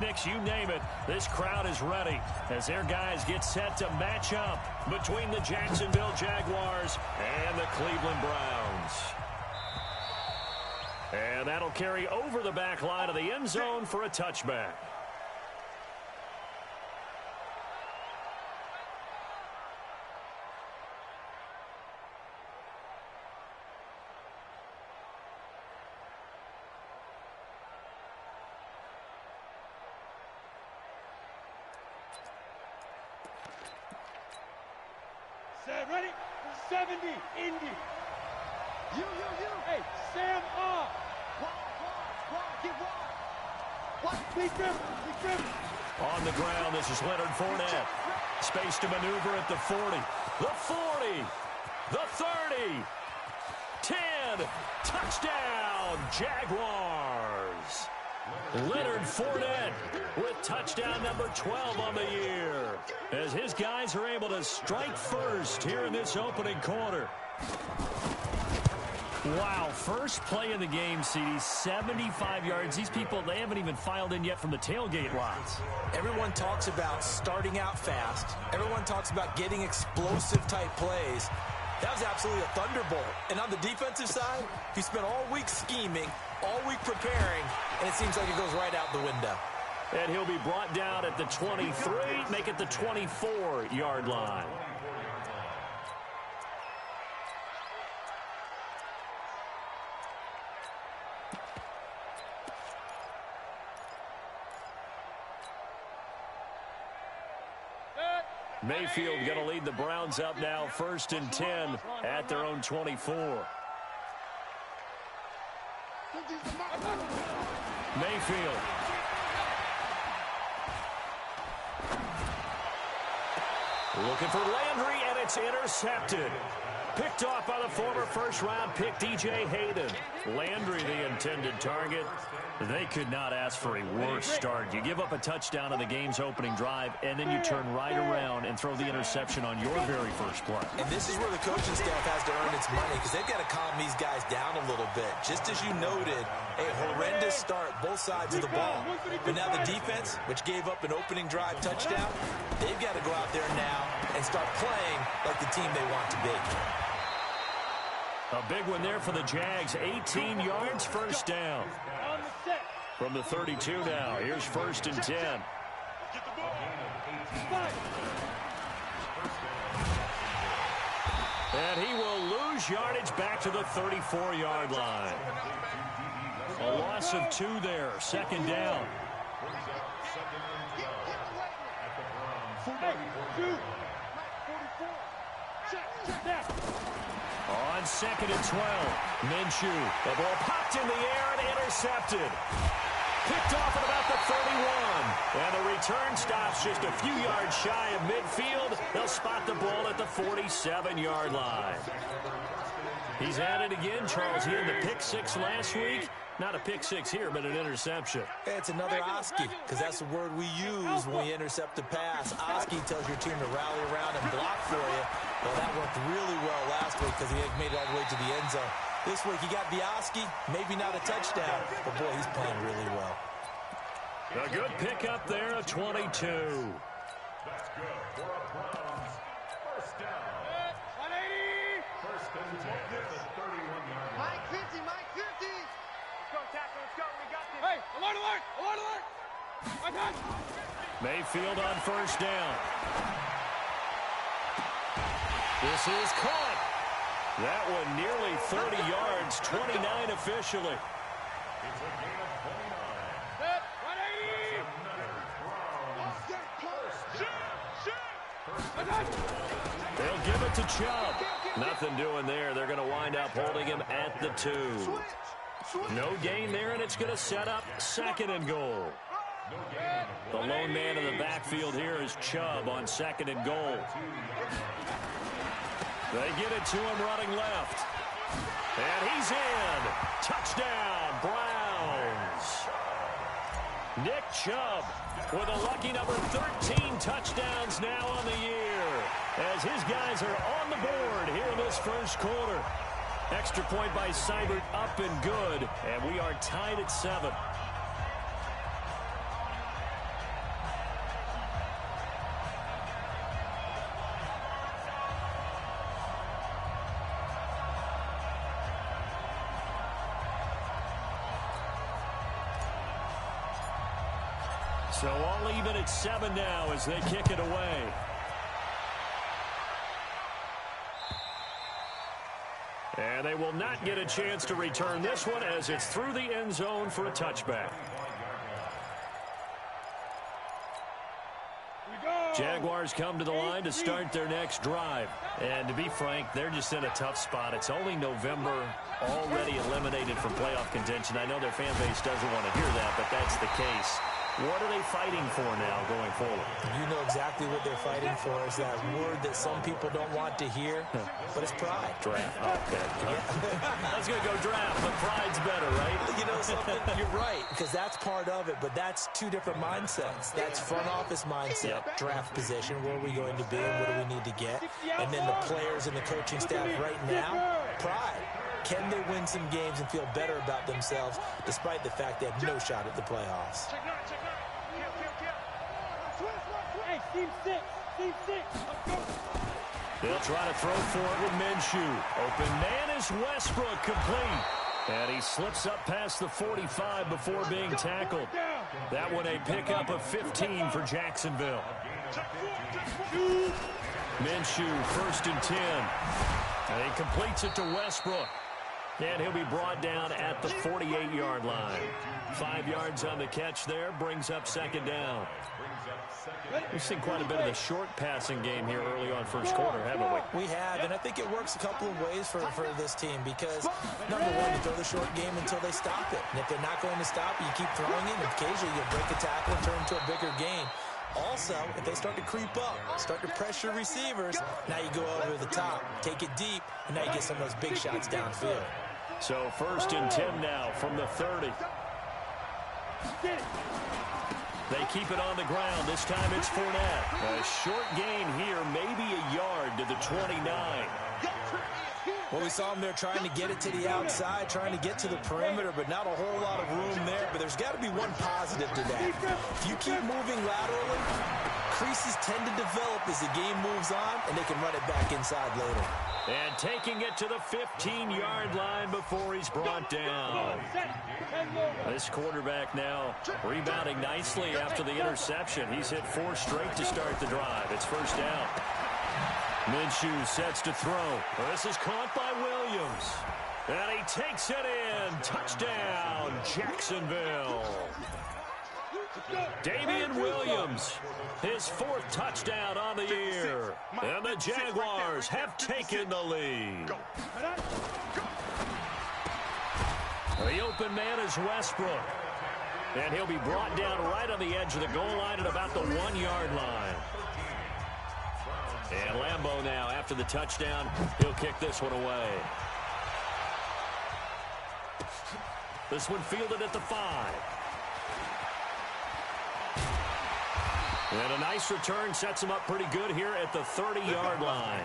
picnics, you name it. This crowd is ready as their guys get set to match up between the Jacksonville Jaguars and the Cleveland Browns. And that'll carry over the back line of the end zone for a touchback. Ready? 70, Indy. You. Hey, Sam off. Get Please grip. On the ground, this is Leonard Fournette. Space to maneuver at the 40. The 40. The 30. 10. Touchdown, Jaguars. Leonard Fournette with touchdown number 12 on the year as his guys are able to strike first here in this opening quarter. Wow, first play of the game, CD, 75 yards. These people, they haven't even filed in yet from the tailgate lots. Everyone talks about starting out fast. Everyone talks about getting explosive-type plays. That was absolutely a thunderbolt. And on the defensive side, he spent all week scheming, all week preparing, and it seems like it goes right out the window. And he'll be brought down at the 23, make it the 24-yard line. Mayfield going to lead the Browns up now, 1st and 10 at their own 24. Mayfield. Looking for Landry, and it's intercepted. Picked off by the former first-round pick, DJ Hayden. Landry, the intended target. They could not ask for a worse start. You give up a touchdown in the game's opening drive, and then you turn right around and throw the interception on your very first play. And this is where the coaching staff has to earn its money because they've got to calm these guys down a little bit. Just as you noted, a horrendous start, both sides of the ball. But now the defense, which gave up an opening drive touchdown, they've got to go out there now and start playing like the team they want to be. A big one there for the Jags. 18 yards, first down. From the 32 now. Here's 1st and 10. And he will lose yardage back to the 34-yard line. A loss of 2 there. 2nd down. On 2nd and 12, Minshew. The ball popped in the air and intercepted. Picked off at about the 31. And the return stops just a few yards shy of midfield. They'll spot the ball at the 47-yard line. He's at it again, Charles. He had the pick 6 last week. Not a pick 6 here, but an interception. It's another Oski, because that's the word we use when we intercept a pass. Oski tells your team to rally around and block for you. Well, that worked really well last week because he had made it all the way to the end zone. This week, he got the Oski, maybe not a touchdown, but boy, he's playing really well. A good pickup there, a 22. That's good for a Browns first down. 180. First and 10 at the 31-yard line. Mike 50, Mike 50. Let's go, tackle, let's go. We got this. Hey, alert. My God. Mayfield on 1st down. This is caught. That one nearly 30 yards, 29 officially. It's a gain of 29. Set, 180. They'll give it to Chubb. Nothing doing there. They're going to wind up holding him at the 2. No gain there, and it's going to set up 2nd and goal. The lone man in the backfield here is Chubb on 2nd and goal. They get it to him running left. And he's in. Touchdown, Browns. Nick Chubb with a lucky number 13 touchdowns now on the year as his guys are on the board here in this first quarter. Extra point by Seibert up and good, and we are tied at 7. So all even at 7 now as they kick it away. And they will not get a chance to return this one as it's through the end zone for a touchback. Jaguars come to the line to start their next drive. And to be frank, they're just in a tough spot. It's only November, already eliminated from playoff contention. I know their fan base doesn't want to hear that, but that's the case. What are they fighting for now going forward? You know exactly what they're fighting for. Is that word that some people don't want to hear, but it's pride. Draft. Oh, okay. I was going to go draft, but pride's better, right? You know something? You're right, because that's part of it, but that's two different mindsets. That's front office mindset, draft position, where are we going to be and what do we need to get? And then the players and the coaching staff right now, pride. Can they win some games and feel better about themselves despite the fact they have no shot at the playoffs? Hey, team six. Let's go. They'll try to throw for it with Minshew. Open man is Westbrook, complete. And he slips up past the 45 before being tackled. That one a pickup of 15 for Jacksonville. Minshew, 1st and 10. And he completes it to Westbrook. And he'll be brought down at the 48-yard line. 5 yards on the catch there, brings up 2nd down. We've seen quite a bit of the short passing game here early on first quarter, haven't we? We have, and I think it works a couple of ways for this team because, number one, you throw the short game until they stop it. And if they're not going to stop it, you keep throwing it, and occasionally you'll break a tackle and turn into a bigger gain. Also, if they start to creep up, start to pressure receivers, now you go over the top, take it deep, and now you get some of those big shots downfield. So 1st and 10 now from the 30. They keep it on the ground. This time it's Fournette. A short gain here, maybe a yard to the 29. Well, we saw him there trying to get it to the outside, trying to get to the perimeter, but not a whole lot of room there. But there's got to be one positive to that. If you keep moving laterally, creases tend to develop as the game moves on, and they can run it back inside later. And taking it to the 15-yard line before he's brought down. This quarterback now rebounding nicely after the interception. He's hit 4 straight to start the drive. It's 1st down. Minshew sets to throw. This is caught by Williams. And he takes it in. Touchdown, Jacksonville. Damian Williams, his 4th touchdown on the year. And the Jaguars have taken the lead. The open man is Westbrook. And he'll be brought down right on the edge of the goal line at about the 1-yard line. And Lambeau now, after the touchdown, he'll kick this one away. This one fielded at the 5. And a nice return sets him up pretty good here at the 30-yard line.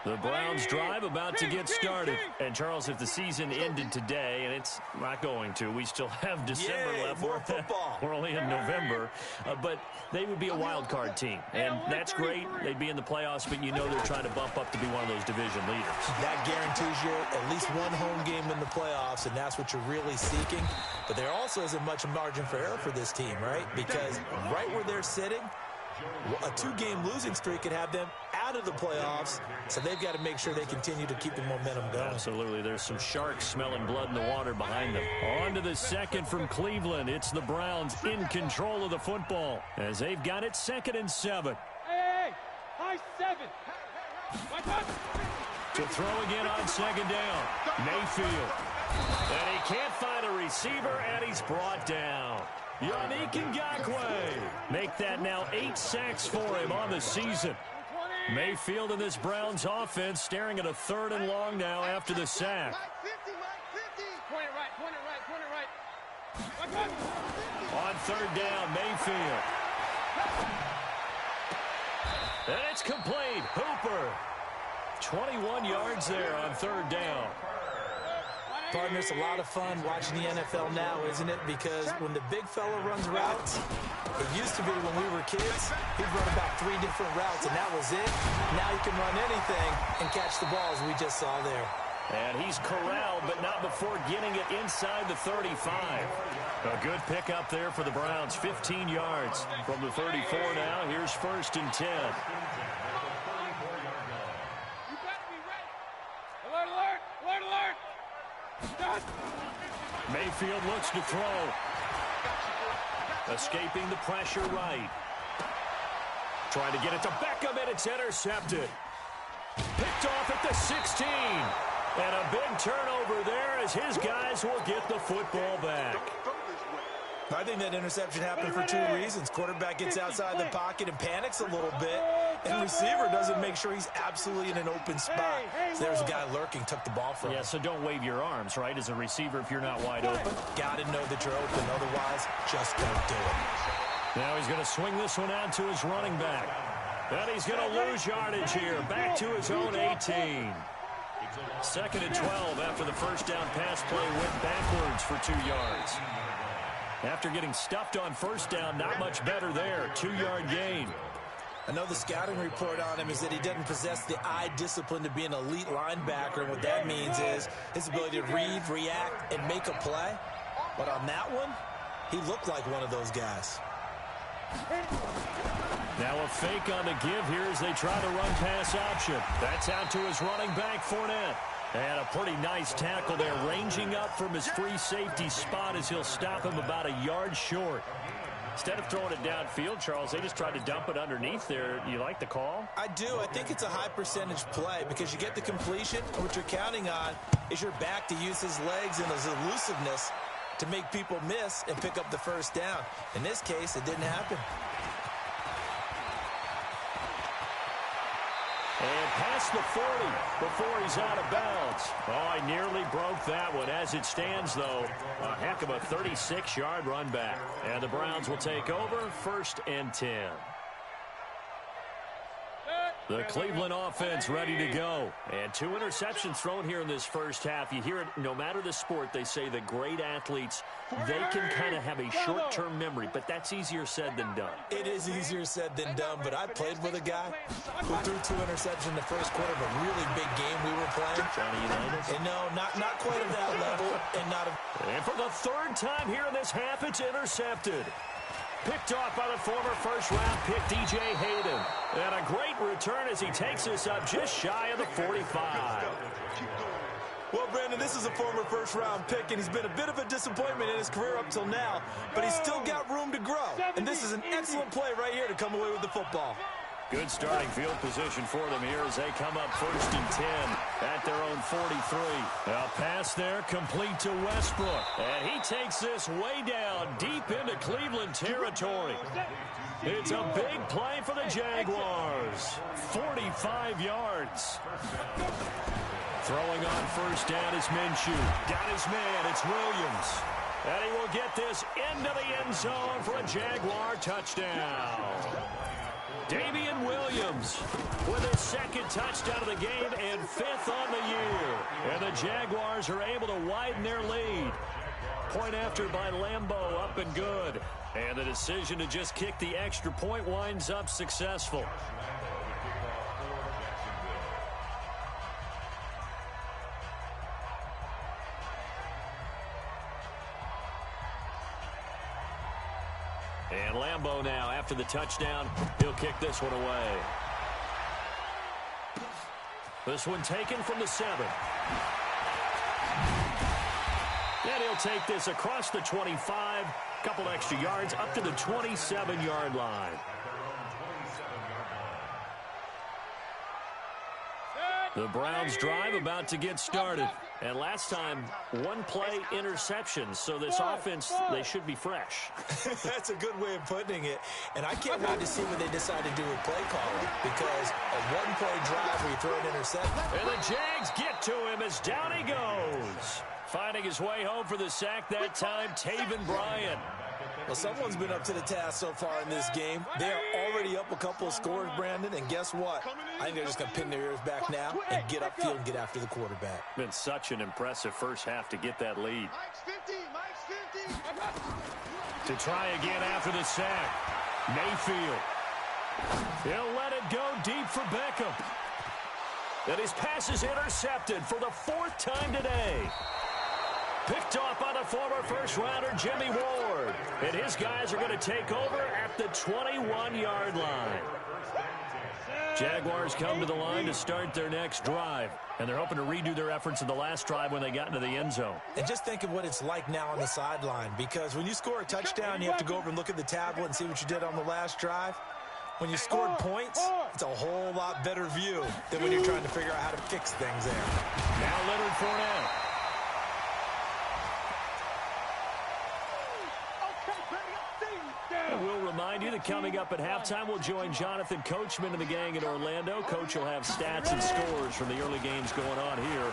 The Browns drive about to get started. And, Charles, if the season ended today, and it's not going to, we still have December left. More football. We're only in November. But they would be a wild card team. And that's great. They'd be in the playoffs, but you know they're trying to bump up to be one of those division leaders. That guarantees you at least one home game in the playoffs, and that's what you're really seeking. But there also isn't much margin for error for this team, right? Because right where they're sitting, a 2-game losing streak could have them out of the playoffs, so they've got to make sure they continue to keep the momentum going. Absolutely. There's some sharks smelling blood in the water behind them. On to the 2nd from Cleveland. It's the Browns in control of the football as they've got it 2nd and 7. Hey, high 7. To throw again on 2nd down. Mayfield. And he can't find a receiver, and he's brought down. Yannick Ngakoue. Make that now 8 sacks for him on the season. Mayfield in this Browns offense staring at a 3rd and long now after the sack. Point it right. On 3rd down, Mayfield. And it's complete. Hooper. 21 yards there on 3rd down. Partner, it's a lot of fun watching the NFL now, isn't it? Because when the big fella runs routes, it used to be when we were kids, he'd run about 3 different routes, and that was it. Now he can run anything and catch the ball, as we just saw there. And he's corralled, but not before getting it inside the 35. A good pickup there for the Browns, 15 yards. From the 34 now, here's 1st and 10. Mayfield looks to throw. Escaping the pressure right. Trying to get it to Beckham, and it's intercepted. Picked off at the 16. And a big turnover there as his guys will get the football back. I think that interception happened for 2 reasons. Quarterback gets outside the pocket and panics a little bit, and receiver doesn't make sure he's absolutely in an open spot. So there's a guy lurking, took the ball from him. Yeah, so don't wave your arms, right, as a receiver if you're not wide open. Got to know that you're open. Otherwise, just don't do it. Now he's going to swing this one out to his running back. And he's going to lose yardage here. Back to his own 18. 2nd and 12 after the first down pass play went backwards for 2 yards. After getting stuffed on first down, not much better there. 2-yard gain. I know the scouting report on him is that he doesn't possess the eye discipline to be an elite linebacker. And what that means is his ability to read, react, and make a play. But on that one, he looked like one of those guys. Now a fake on the give here as they try to run pass option. That's out to his running back, Fournette. And a pretty nice tackle there, ranging up from his free safety spot as he'll stop him about a yard short. Instead of throwing it downfield, Charles, they just tried to dump it underneath there. You like the call? I do. I think it's a high percentage play because you get the completion, and what you're counting on is your back to use his legs and his elusiveness to make people miss and pick up the first down. In this case, it didn't happen. And past the 40 before he's out of bounds. Oh, I nearly broke that one. As it stands, though, a heck of a 36-yard run back. And the Browns will take over, 1st and 10. The Cleveland offense ready to go. And 2 interceptions thrown here in this first half. You hear it, no matter the sport, they say that great athletes, they can kind of have a short-term memory, but that's easier said than done. It is easier said than done, but I played with a guy who threw 2 interceptions in the first quarter of a really big game we were playing. Johnny Unitas? And no, not quite at that level. And for the 3rd time here in this half, it's intercepted. Picked off by the former first-round pick, D.J. Hayden. And a great return as he takes us up just shy of the 45. Well, Brandon, this is a former first-round pick, and he's been a bit of a disappointment in his career up till now, but he's still got room to grow. And this is an excellent play right here to come away with the football. Good starting field position for them here as they come up 1st and 10 at their own 43. A pass there complete to Westbrook. And he takes this way down deep into Cleveland territory. It's a big play for the Jaguars. 45 yards. Throwing on first down is Minshew. Got his man. It's Williams. And he will get this into the end zone for a Jaguar touchdown. Damian Williams with his 2nd touchdown of the game and 5th on the year. And the Jaguars are able to widen their lead. Point after by Lambeau, up and good. And the decision to just kick the extra point winds up successful. And Lambeau now, after the touchdown, he'll kick this one away. This one taken from the 7. And he'll take this across the 25, couple extra yards, up to the 27-yard line. The Browns drive about to get started. And last time, 1 play interception. So this offense, they should be fresh. That's a good way of putting it. And I can't wait to see what they decide to do with play calling. Because a 1-play drive where you throw an interception. And the Jags get to him as down he goes. Finding his way home for the sack that time, Taven Bryan. Well, someone's been up to the task so far in this game. They are already up a couple of scores, Brandon, and guess what? I think they're just going to pin their ears back now and get upfield and get after the quarterback. Been such an impressive first half to get that lead. To try again after the sack. Mayfield. He'll let it go deep for Beckham. And his pass is intercepted for the 4th time today. Picked off by the former first-rounder Jimmy Ward. And his guys are going to take over at the 21-yard line. Jaguars come to the line to start their next drive. And they're hoping to redo their efforts in the last drive when they got into the end zone. And just think of what it's like now on the sideline. Because when you score a touchdown, you have to go over and look at the tablet and see what you did on the last drive. When you scored points, it's a whole lot better view than when you're trying to figure out how to fix things there. Now Leonard Fournette. And we'll remind you that coming up at halftime, we'll join Jonathan Coachman and the gang in Orlando. Coach will have stats and scores from the early games going on here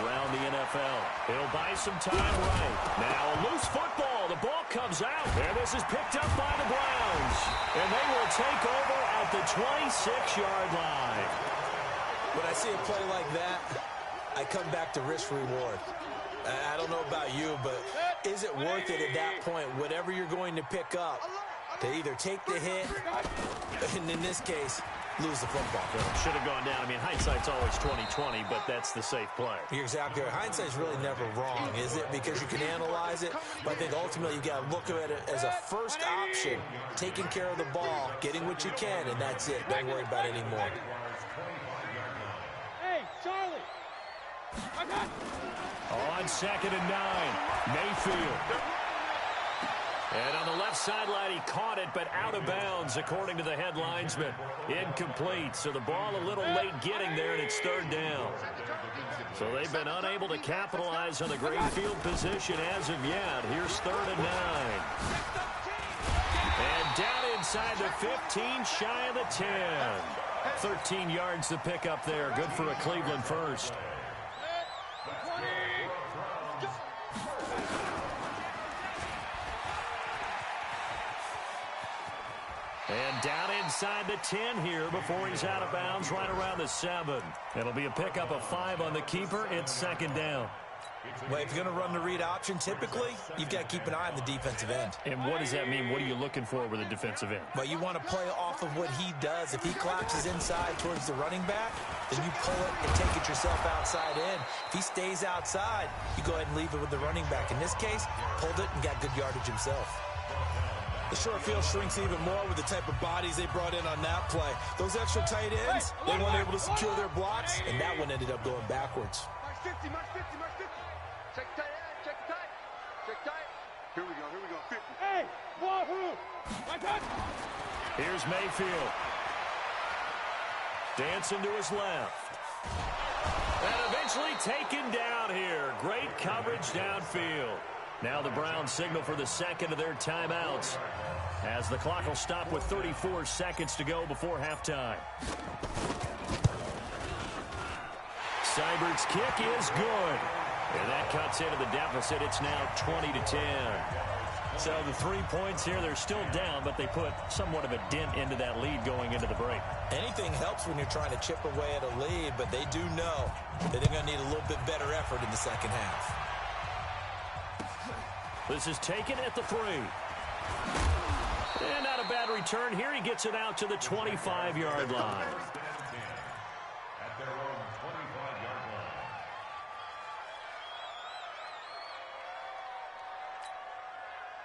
around the NFL. He'll buy some time right. Now a loose football. The ball comes out. And this is picked up by the Browns. And they will take over at the 26-yard line. When I see a play like that, I come back to risk-reward. I don't know about you, but is it worth it at that point, whatever you're going to pick up, to either take the hit, and in this case, lose the football? Should have gone down. I mean, hindsight's always 20/20, but that's the safe play. You're exactly right. Hindsight's really never wrong, is it? Because you can analyze it, but I think ultimately you got to look at it as a first option, taking care of the ball, getting what you can, and that's it. Don't worry about it anymore. Hey, Charlie! I got you. On 2nd and 9, Mayfield. And on the left sideline, he caught it, but out of bounds, according to the head linesman. Incomplete, so the ball a little late getting there, and it's 3rd down. So they've been unable to capitalize on the great field position as of yet. Here's 3rd and 9. And down inside the 15, shy of the 10. 13 yards to pick up there. Good for a Cleveland first. And down inside the 10 here before he's out of bounds right around the 7. It'll be a pickup of 5 on the keeper. It's 2nd down. Well, if you're going to run the read option, typically, you've got to keep an eye on the defensive end. And what does that mean? What are you looking for with a defensive end? Well, you want to play off of what he does. If he collapses inside towards the running back, then you pull it and take it yourself outside in. If he stays outside, you go ahead and leave it with the running back. In this case, pulled it and got good yardage himself. The short field shrinks even more with the type of bodies they brought in on that play. Those extra tight ends, they weren't able to secure their blocks, and that one ended up going backwards. Mark 50, Mark 50, Mark 50. Check tight end, check tight. Check tight. Here we go, 50. Hey, wahoo! I got you. Here's Mayfield. Dancing to his left. And eventually taken down here. Great coverage downfield. Now the Browns signal for the 2nd of their timeouts as the clock will stop with 34 seconds to go before halftime. Seibert's kick is good. And that cuts into the deficit. It's now 20-10. So the 3 points here, they're still down, but they put somewhat of a dent into that lead going into the break. Anything helps when you're trying to chip away at a lead, but they do know that they're going to need a little bit better effort in the second half. This is taken at the 3. And not a bad return here. He gets it out to the 25-yard line. At their own 25-yard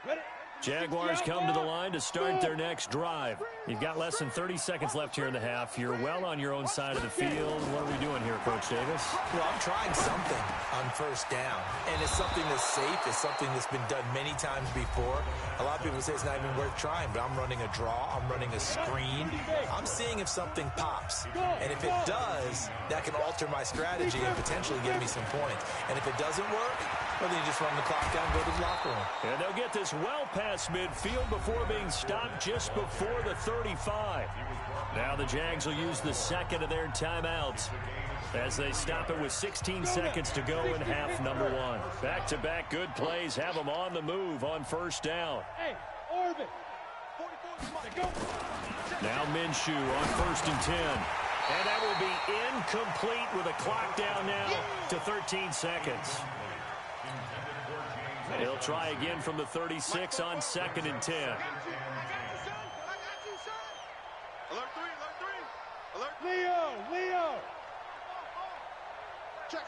line. Ready? Jaguars come to the line to start their next drive. You've got less than 30 seconds left here in the half. You're well on your own side of the field. What are we doing here, Coach Davis? Well, I'm trying something on 1st down, and it's something that's safe. It's something that's been done many times before. A lot of people say it's not even worth trying, but I'm running a draw. I'm running a screen. I'm seeing if something pops, and if it does, that can alter my strategy and potentially give me some points. And if it doesn't work, well, then you just run the clock down and go to the locker room. And they'll get this well past midfield before being stopped just before the 35. Now the Jags will use the 2nd of their timeouts as they stop it with 16 seconds to go in half number 1. Back-to-back good plays have them on the move on 1st down. Hey, Now Minshew on 1st and 10. And that will be incomplete with a clock down now to 13 seconds. He'll try again from the 36 on 2nd and 10. Alert 3, alert 3. Alert. Leo. Check.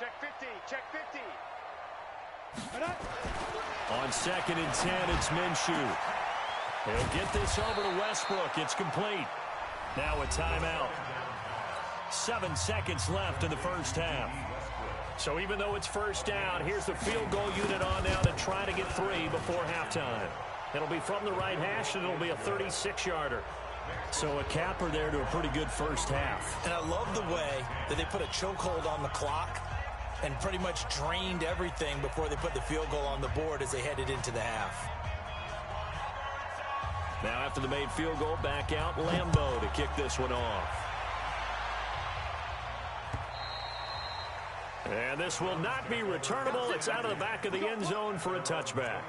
Check 50, check 50. On 2nd and 10, it's Minshew. He'll get this over to Westbrook. It's complete. Now a timeout. 7 seconds left in the first half. So even though it's first down, here's the field goal unit on now to try to get 3 before halftime. It'll be from the right hash, and it'll be a 36-yarder. So a capper there to a pretty good first half. And I love the way that they put a chokehold on the clock and pretty much drained everything before they put the field goal on the board as they headed into the half. Now after the made field goal, back out Lambeau to kick this one off. And this will not be returnable. It's out of the back of the end zone for a touchback.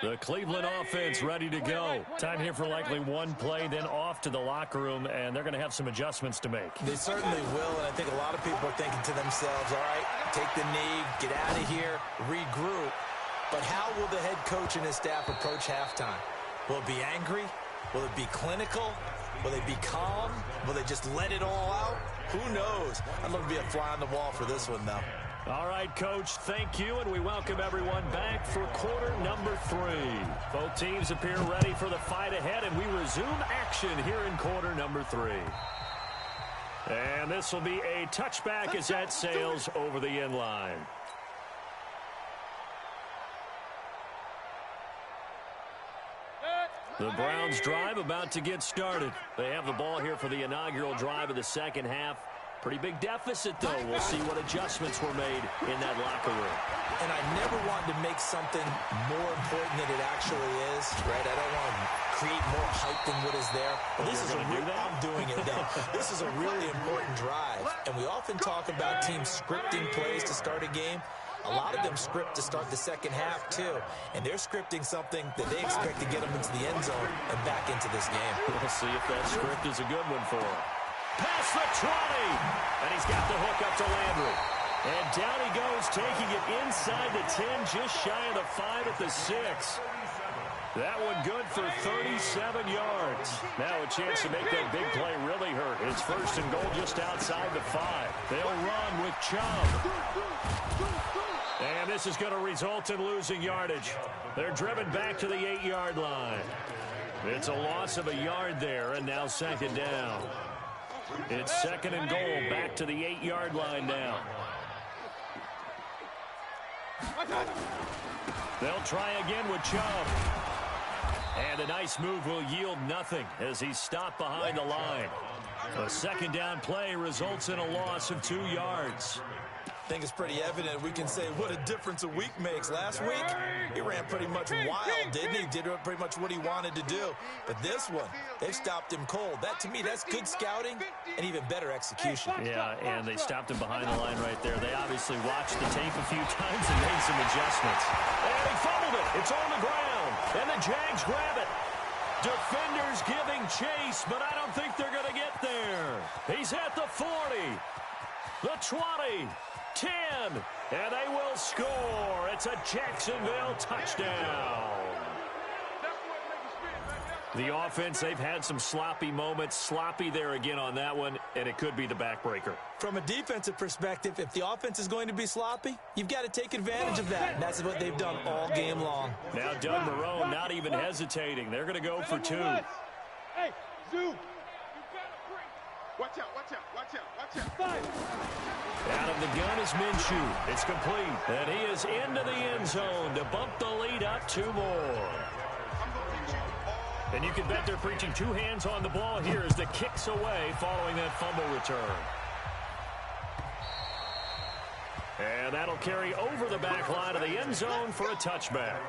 The Cleveland offense ready to go. Time here for likely one play, then off to the locker room, and they're going to have some adjustments to make. They certainly will, and I think a lot of people are thinking to themselves, all right, take the knee, get out of here, regroup. But how will the head coach and his staff approach halftime? Will it be angry? Will it be clinical? Will they be calm? Will they just let it all out? Who knows? I'd love to be a fly on the wall for this one, though. All right, Coach, thank you, and we welcome everyone back for quarter number 3. Both teams appear ready for the fight ahead, and we resume action here in quarter number 3. And this will be a touchback as that sails over the end line. The Browns drive about to get started. They have the ball here for the inaugural drive of the second half. Pretty big deficit, though. We'll see what adjustments were made in that locker room. And I never wanted to make something more important than it actually is, right? I don't want to create more hype than what is there. But this is I'm doing it, though. This is a really important drive. And we often talk about teams scripting plays to start a game. A lot of them script to start the second half, too. And they're scripting something that they expect to get them into the end zone and back into this game. We'll see if that script is a good one for them. Past the 20. And he's got the hook up to Landry. And down he goes, taking it inside the 10, just shy of the 5 at the 6. That one good for 37 yards. Now a chance to make that big play really hurt. It's 1st and goal just outside the 5. They'll run with Chubb. And this is going to result in losing yardage. They're driven back to the 8-yard line. It's a loss of a yard there, and now 2nd down. It's 2nd and goal, back to the 8-yard line now. They'll try again with Chubb. And a nice move will yield nothing as he's stopped behind the line. A 2nd down play results in a loss of 2 yards. I think it's pretty evident. We can say what a difference a week makes. Last week, he ran pretty much wild, didn't he? Did pretty much what he wanted to do. But this one, they've stopped him cold. That, to me, that's good scouting and even better execution. Yeah, and they stopped him behind the line right there. They obviously watched the tape a few times and made some adjustments. And he fumbled it. It's on the ground. And the Jags grab it. Defenders giving chase, but I don't think they're going to get there. He's at the 40, the 20, 10, and they will score. It's a Jacksonville touchdown. The offense, they've had some sloppy moments. Sloppy there again on that one, and it could be the backbreaker. From a defensive perspective, if the offense is going to be sloppy, you've got to take advantage of that. And that's what they've done all game long. Now Doug Marrone not even hesitating. They're going to go for 2. Hey, Zoo. Watch out, watch out, watch out, watch out. Out of the gun is Minshew. It's complete. And he is into the end zone to bump the lead up 2 more. And you can bet they're preaching 2 hands on the ball here as the kick's away following that fumble return. And that'll carry over the back line of the end zone for a touchback.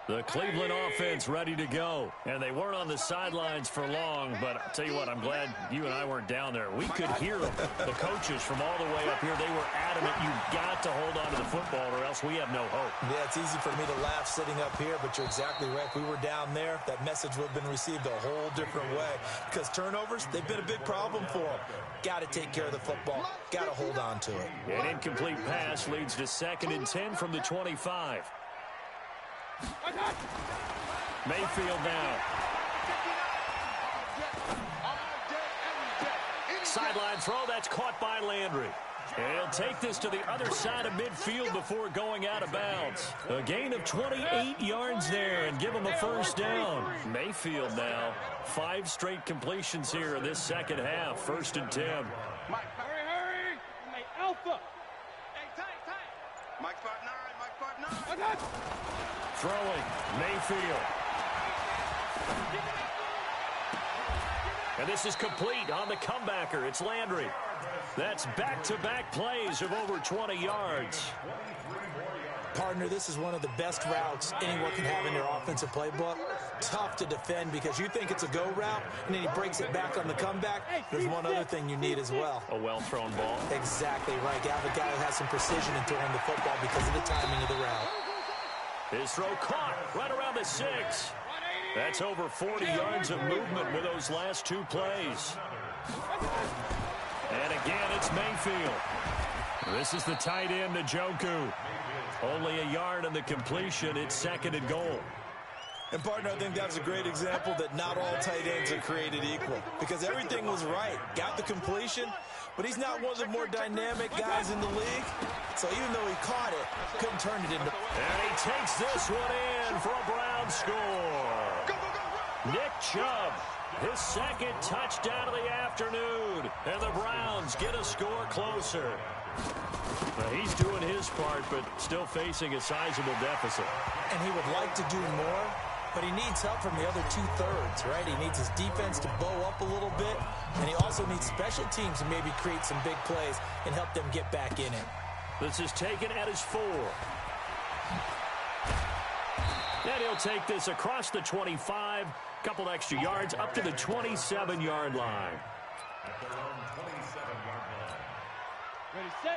The Cleveland offense ready to go. And they weren't on the sidelines for long, but I'll tell you what, I'm glad you and I weren't down there. We could hear them. The coaches from all the way up here, they were adamant, you've got to hold on to the football or else we have no hope. Yeah, it's easy for me to laugh sitting up here, but you're exactly right. If we were down there, that message would have been received a whole different way. Because turnovers, they've been a big problem for them. Got to take care of the football. Got to hold on to it. An incomplete pass leads to 2nd and 10 from the 25. Mayfield now. Sideline throw, that's caught by Landry. And he'll take this to the other side of midfield before going out of bounds. A gain of 28 yards there and give him a first down. Mayfield now. 5 straight completions here in this second half. 1st and 10. Mike, hurry! Mike, Alpha! Hey, tight. Mike 5'9", Mike 5'9". Throwing, Mayfield. And this is complete on the comebacker. It's Landry. That's back-to-back plays of over 20 yards. Partner, this is one of the best routes anyone can have in their offensive playbook. Tough to defend because you think it's a go route, and then he breaks it back on the comeback. There's one other thing you need as well. A well-thrown ball. Exactly right. You have a guy who has some precision in throwing the football because of the timing of the route. His throw caught right around the 6. That's over 40 yards of movement with those last 2 plays. And again, it's Mayfield. This is the tight end, Njoku. Only a yard on the completion. It's 2nd and goal. And, partner, I think that's a great example that not all tight ends are created equal because everything was right. Got the completion, but he's not one of the more dynamic guys in the league. So even though he caught it, couldn't turn it into... And he takes this one in for a Brown score. Nick Chubb, his 2nd touchdown of the afternoon. And the Browns get a score closer. Well, he's doing his part, but still facing a sizable deficit. And he would like to do more, but he needs help from the other 2/3, right? He needs his defense to bow up a little bit, and he also needs special teams to maybe create some big plays and help them get back in it. This is taken at his 4. And he'll take this across the 25, couple extra yards up to the 27-yard line.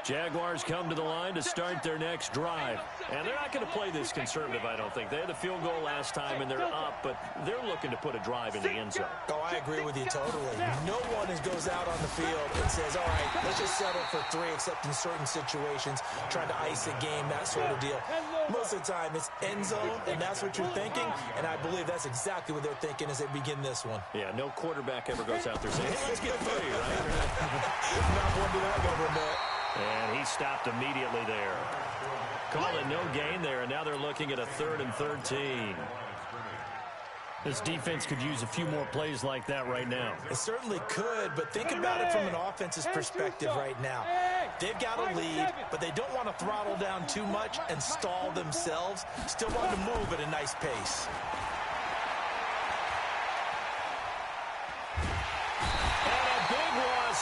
Jaguars come to the line to start their next drive. And they're not going to play this conservative, I don't think. They had the field goal last time, and they're up, but they're looking to put a drive in the end zone. Oh, I agree with you totally. No one goes out on the field and says, all right, let's just settle for 3, except in certain situations, trying to ice a game, that sort of deal. Most of the time, it's end zone, and that's what you're thinking, and I believe that's exactly what they're thinking as they begin this one. Yeah, no quarterback ever goes out there saying, hey, let's get 3, right? Not one to that government. And he stopped immediately there. Call it no gain there, and now they're looking at a 3rd and 13. This defense could use a few more plays like that right now. It certainly could, but think about it from an offense's perspective right now. They've got a lead, but they don't want to throttle down too much and stall themselves. Still want to move at a nice pace.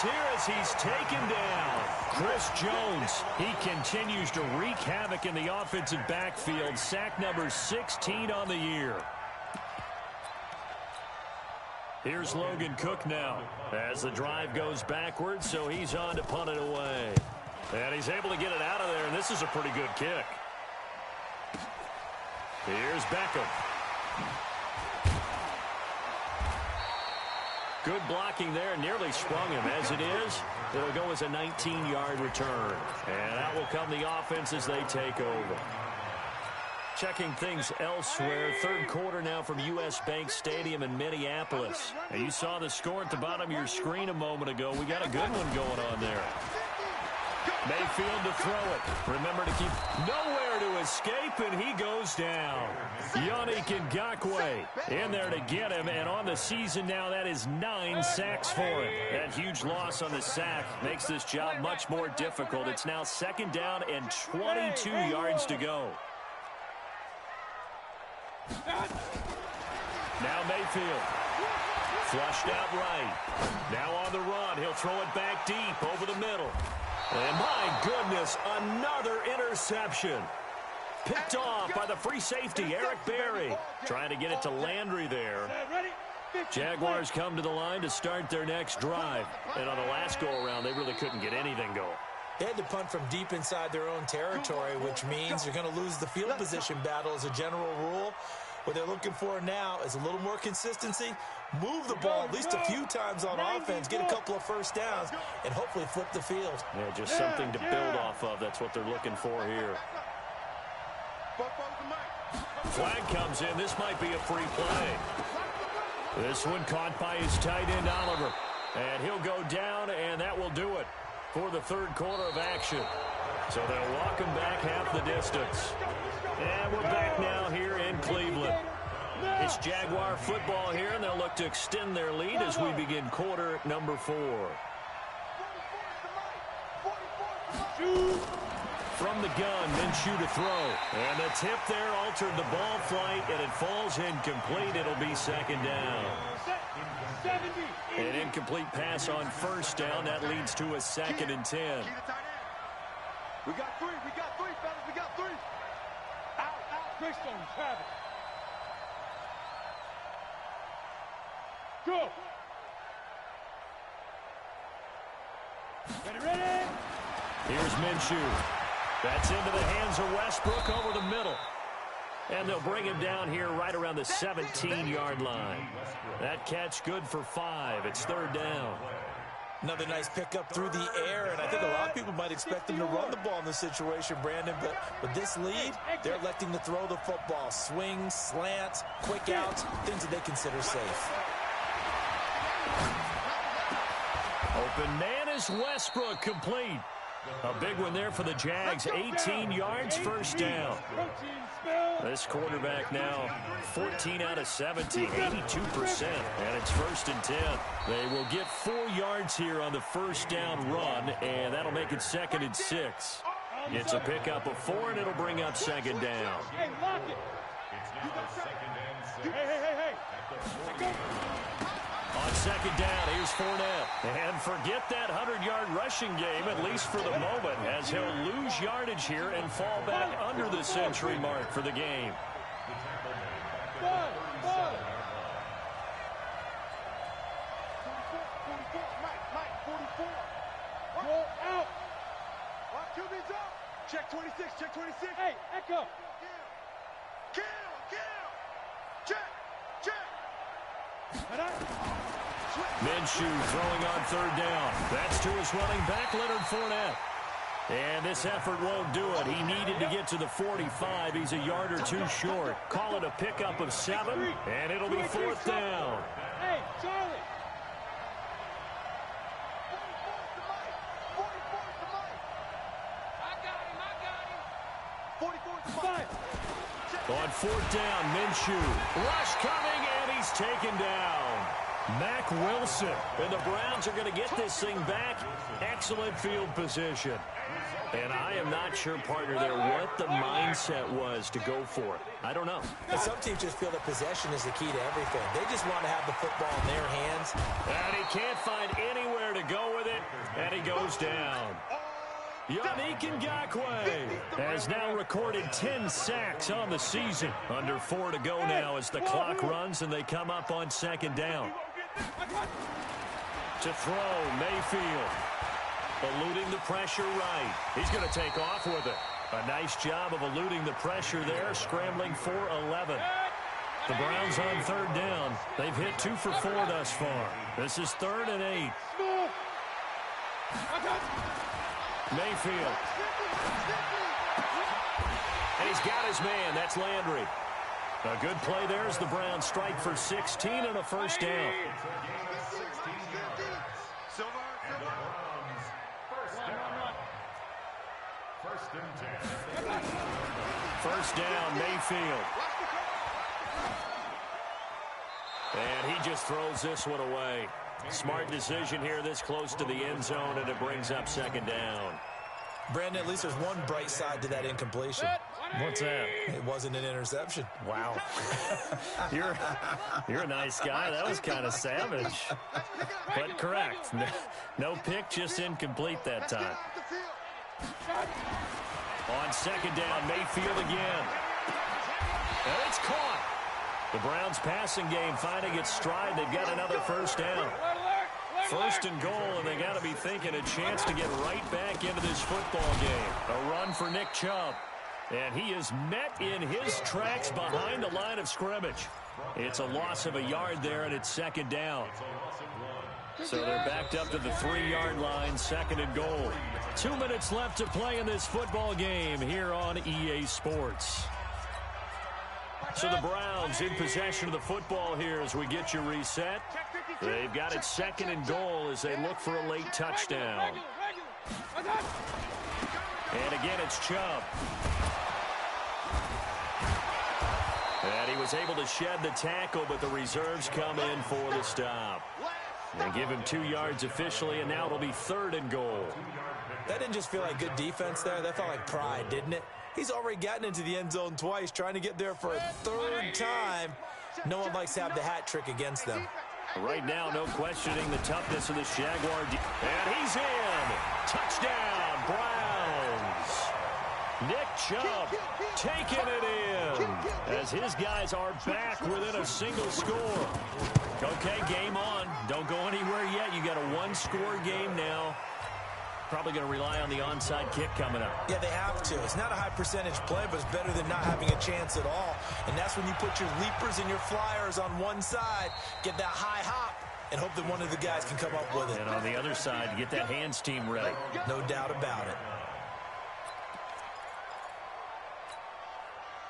Here as he's taken down. Chris Jones, he continues to wreak havoc in the offensive backfield. Sack number 16 on the year. Here's Logan Cook now as the drive goes backwards, so he's on to punt it away. And he's able to get it out of there, and this is a pretty good kick. Here's Beckham. Good blocking there, nearly sprung him. As it is, it'll go as a 19-yard return. And out will come the offense as they take over. Checking things elsewhere. 3rd quarter now from U.S. Bank Stadium in Minneapolis. And you saw the score at the bottom of your screen a moment ago. We got a good one going on there. Mayfield to throw it. Remember to keep nowhere to escape, and he goes down. Yannick Ngakoue in there to get him, and on the season now, that is 9 sacks for him. That huge loss on the sack makes this job much more difficult. It's now 2nd down and 22 yards to go. Now Mayfield. Flushed out right. Now on the run. He'll throw it back deep over the middle. And my goodness, another interception. Picked off by the free safety, Eric Berry. Trying to get it to Landry there. Jaguars come to the line to start their next drive. And on the last go-around, they really couldn't get anything going. They had to punt from deep inside their own territory, which means you're going to lose the field position battle as a general rule. What they're looking for now is a little more consistency, move the ball at least a few times on offense, get a couple of first downs, and hopefully flip the field. Yeah, just something to build off of. That's what they're looking for here. Flag comes in. This might be a free play. This one caught by his tight end, Oliver. And he'll go down, and that will do it for the third quarter of action. So they'll walk him back half the distance. And we're back now here in Cleveland. It's Jaguar football here, and they'll look to extend their lead as we begin quarter number 4. From the gun, Minshew to throw. And the tip there altered the ball flight, and it falls incomplete. It'll be second down. An incomplete pass on first down. That leads to a 2nd and 10. We got 3, fellas, we got 3. Out. Greystone, Travis. Go. Ready. Here's Minshew. That's into the hands of Westbrook over the middle. And they'll bring him down here right around the 17-yard line. That catch good for 5. It's third down. Another nice pickup through the air, and I think a lot of people might expect them to run the ball in this situation, Brandon, but with this lead, they're electing to throw the football. Swings, slants, quick outs, things that they consider safe. Open man is Westbrook, complete. A big one there for the Jags. 18 yards, first down. This quarterback now 14 out of 17, 82%, and it's 1st and 10. They will get 4 yards here on the first down run, and that'll make it 2nd and 6. It's a pickup of 4, and it'll bring up 2nd down. Hey, lock it. Hey. On 2nd down, here's Fournette. And forget that 100-yard rushing game, at least for the moment, as he'll lose yardage here and fall back under the century mark for the game. Mike, 44. Roll out. QB's up. Check 26. Hey, Echo. Kill. Check. Minshew throwing on 3rd down. That's to his running back, Leonard Fournette. And this effort won't do it. He needed to get to the 45. He's a yard or 2 short. Call it a pickup of 7, and it'll be 4th down. Hey, Charlie. 44 to Mike. On 4th down, Minshew. Rush coming, and he's taken down. Mack Wilson. And the Browns are going to get this thing back. Excellent field position. And I am not sure, partner, there what the mindset was to go for it. I don't know. And some teams just feel that possession is the key to everything. They just want to have the football in their hands. And he can't find anywhere to go with it, and he goes down. Yannick Ngakoue has now recorded 10 sacks on the season. Under 4 to go now as the clock runs and they come up on 2nd down. To throw, Mayfield. Eluding the pressure right. He's going to take off with it. A nice job of eluding the pressure there, scrambling for 11. The Browns on 3rd down. They've hit 2 for 4 thus far. This is 3rd and 8. Mayfield. And he's got his man. That's Landry. A good play there as the Browns strike for 16 and a first down. First down, Mayfield. And he just throws this one away. Smart decision here this close to the end zone, and it brings up 2nd down. Brandon, at least there's one bright side to that incompletion. What's that? It wasn't an interception. Wow. You're a nice guy. That was kind of savage. But correct. No pick, just incomplete that time. On second down, Mayfield again. And it's caught. The Browns passing game finding its stride. They've got another first down. First and goal, and they got to be thinking a chance to get right back into this football game. A run for Nick Chubb. And he is met in his tracks behind the line of scrimmage. It's a loss of a yard there, and it's second down. So they're backed up to the 3-yard line, second and goal. 2 minutes left to play in this football game here on EA Sports. So the Browns in possession of the football here as we get you reset. They've got it second and goal as they look for a late touchdown. And again, it's Chubb. And he was able to shed the tackle, but the reserves come in for the stop. They give him 2 yards officially, and now it'll be third and goal. That didn't just feel like good defense there. That felt like pride, didn't it? He's already gotten into the end zone twice, trying to get there for a third time. No one likes to have the hat trick against them. Right now, no questioning the toughness of this Jaguar. And he's in. Touchdown, Browns. Nick Chubb taking it in as his guys are back within a single score. Okay, game on. Don't go anywhere yet. You got a one-score game now. Probably going to rely on the onside kick coming up. Yeah, they have to. It's not a high percentage play, but it's better than not having a chance at all. And that's when you put your leapers and your flyers on one side, get that high hop, and hope that one of the guys can come up with it. And on the other side, get that hands team ready. No doubt about it.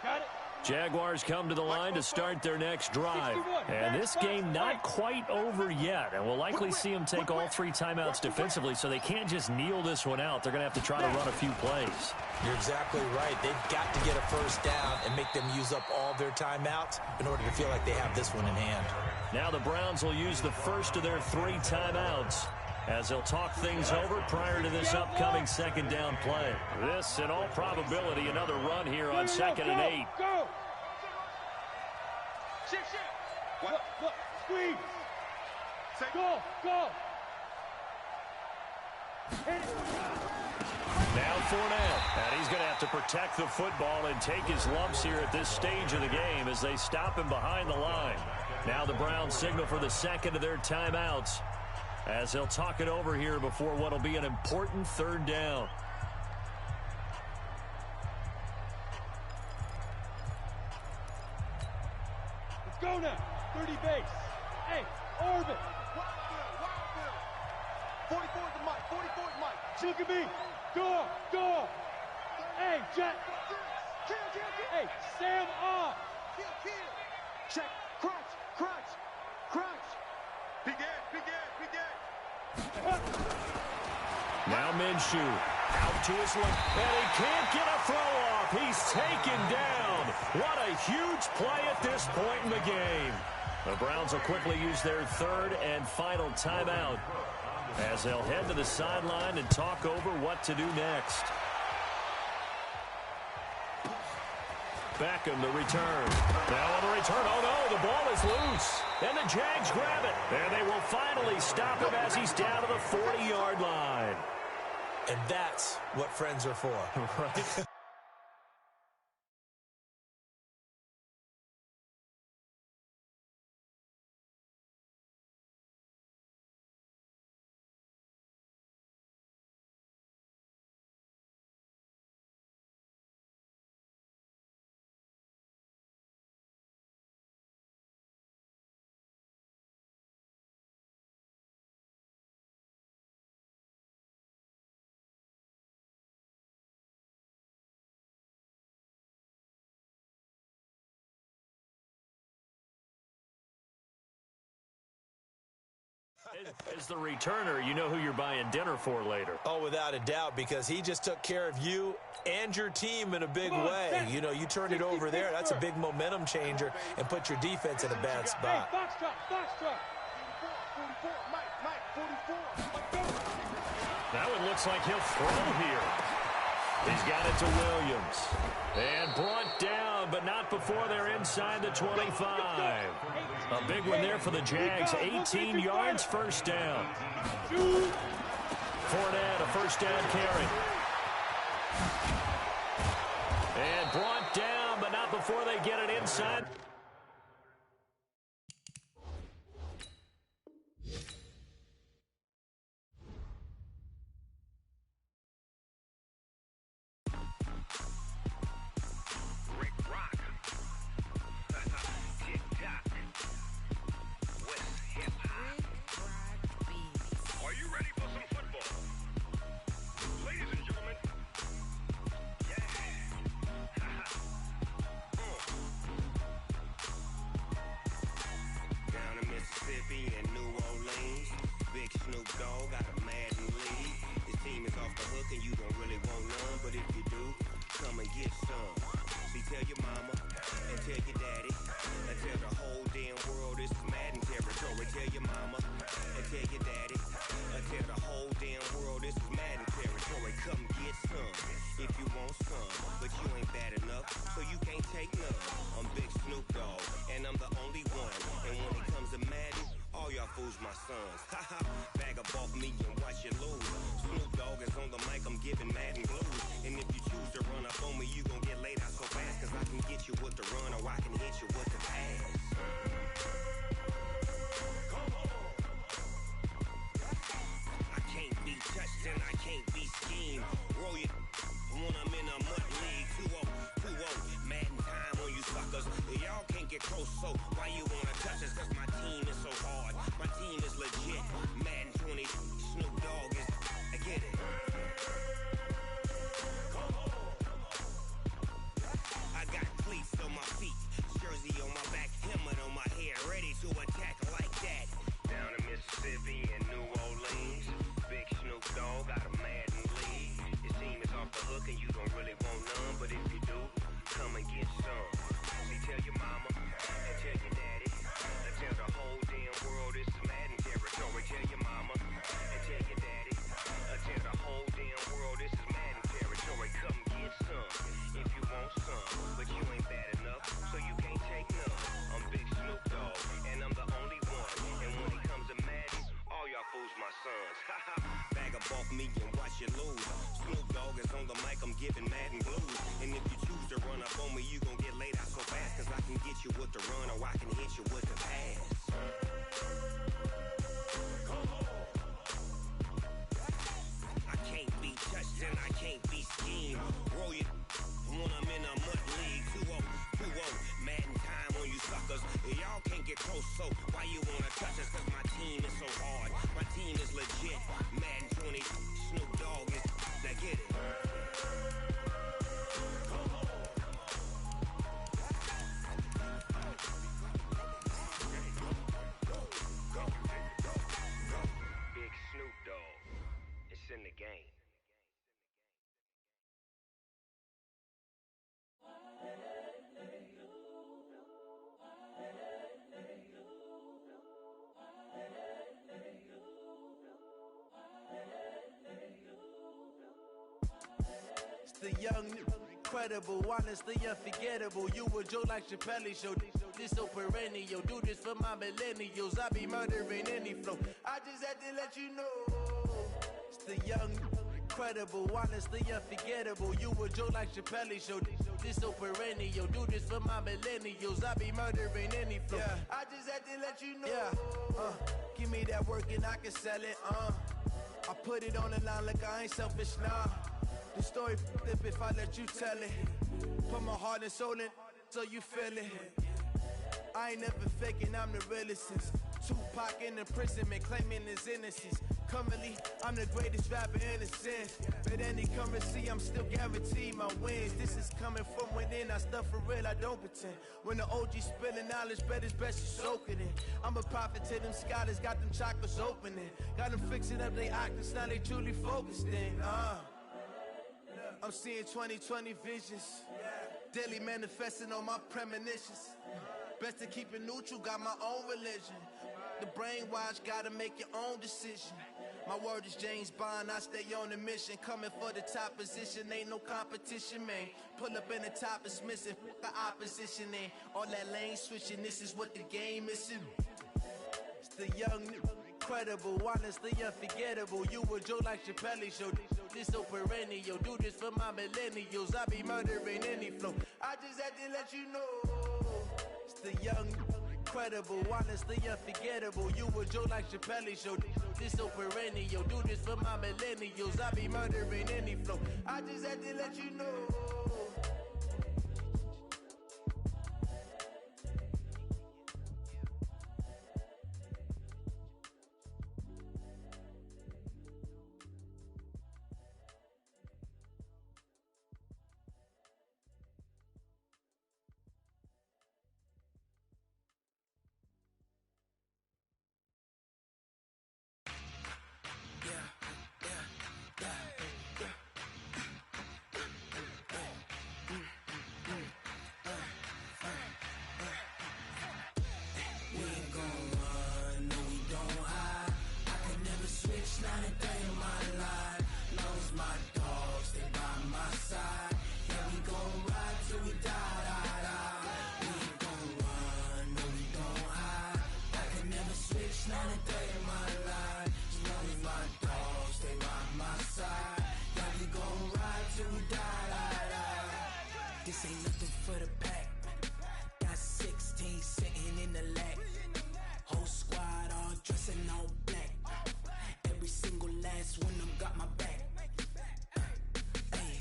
Got it. Jaguars come to the line to start their next drive. And this game not quite over yet. And we'll likely see them take all 3 timeouts defensively, so they can't just kneel this one out. They're going to have to try to run a few plays. You're exactly right. They've got to get a first down and make them use up all their timeouts in order to feel like they have this one in hand. Now the Browns will use the first of their 3 timeouts as they'll talk things over prior to this upcoming second down play. This, in all probability, another run here on second and 8. Go! Look, squeeze! Go! Hit it! Now Fournette, and he's going to have to protect the football and take his lumps here at this stage of the game as they stop him behind the line. Now the Browns signal for the second of their timeouts as they'll talk it over here before what will be an important third down. Let's go now. 30 base. Hey, orbit. 44 is the mic. 44 is Mike. Look at me. Go. Hey, Jack. Hey, Sam off. Kill. Check. Crunch. Big Ed. Now Minshew out to his left, and he can't get a throw off. He's taken down. What a huge play at this point in the game. The Browns will quickly use their third and final timeout as they'll head to the sideline and talk over what to do next. Beckham, the return. Now on the return, oh no, the ball is loose. And the Jags grab it. And they will finally stop him as he's down to the 40-yard line. And that's what friends are for. Right. As the returner, you know who you're buying dinner for later. Oh, without a doubt, because he just took care of you and your team in a big way. You know, you turned it over there. That's a big momentum changer and put your defense in a bad spot. Hey, box truck. 44, Mike, 44. Now it looks like he'll throw here. He's got it to Williams. And brought down, but not before they're inside the 25. A big one there for the Jags. 18 yards, first down. Fournette, a first down carry. And brought down, but not before they get it inside. The young, incredible, honestly unforgettable. You a Joe like Chappelle show. This so perennial. Do this for my millennials. I be murdering any flow. I just had to let you know. It's the young, incredible, honestly unforgettable. You a Joe like Chappelle show. This so perennial. Do this for my millennials. I be murdering any flow. Yeah. I just had to let you know. Yeah. Give me that work and I can sell it. I put it on the line like I ain't selfish, nah. The story flip if I let you tell it. Put my heart and soul in so you feel it. I ain't never faking, I'm the realest since Tupac in imprisonment, claiming his innocence. Currently, I'm the greatest rapper in a sense. But any currency, I'm still guaranteed my wins. This is coming from within, I stuff for real, I don't pretend. When the OG spilling knowledge, bet it's best you soak it in. I'm a prophet to them scholars, got them chakras opening. Got them fixing up they octaves, now they truly focused in. I'm seeing 2020 visions, daily manifesting on my premonitions. Best to keep it neutral, got my own religion. The brainwash, gotta make your own decision. My word is James Bond, I stay on a mission. Coming for the top position, ain't no competition, man. Pull up in the top is missing, the opposition in. All that lane switching, this is what the game is. It's the young, incredible, honestly unforgettable. You a joke like Chappelle show. This so perennial. Do this for my millennials. I be murdering any flow. I just had to let you know. It's the young, incredible, honestly unforgettable. You a joke like Chappelle show. This so perennial. Do this for my millennials. I be murdering any flow. I just had to let you know. This ain't nothing for the pack. Got 16 sitting in the lap. Whole squad all dressing all black. Every single last one of them got my back. Hey,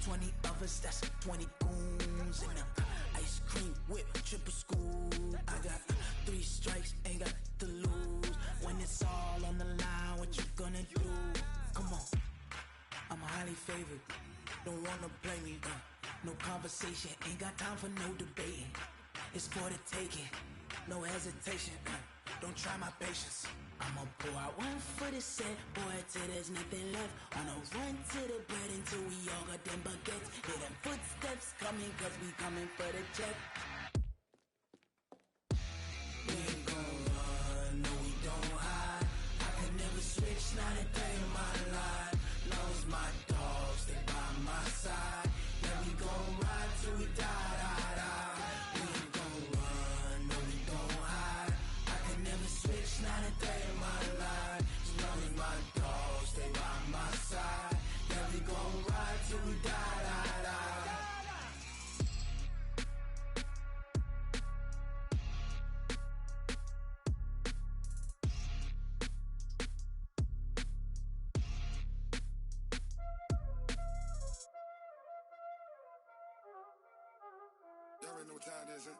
20 of us, that's 20 goons in the ice cream whip, triple scoop. I got 3 strikes, ain't got to lose. When it's all on the line, what you gonna do? Come on, I'm highly favored. Don't wanna play me, no conversation, ain't got time for no debating. It's for the taking, no hesitation. Don't try my patience. I'ma pour out one for the set, boy, till there's nothing left. On a run to the bread until we all got them baguettes. Hear them footsteps coming, cause we coming for the check. We ain't gon' run, no we don't hide. I can never switch, not a day in my life. Long as my dogs stay by my side. Yeah, we gon' ride till we die, die, die. We ain't gon' run, no we don't hide. I can never switch, not a day in my life. As long as my dogs stay by my side. Yeah, we gon' ride till we die, die, die. Y'all already know what time it is, huh?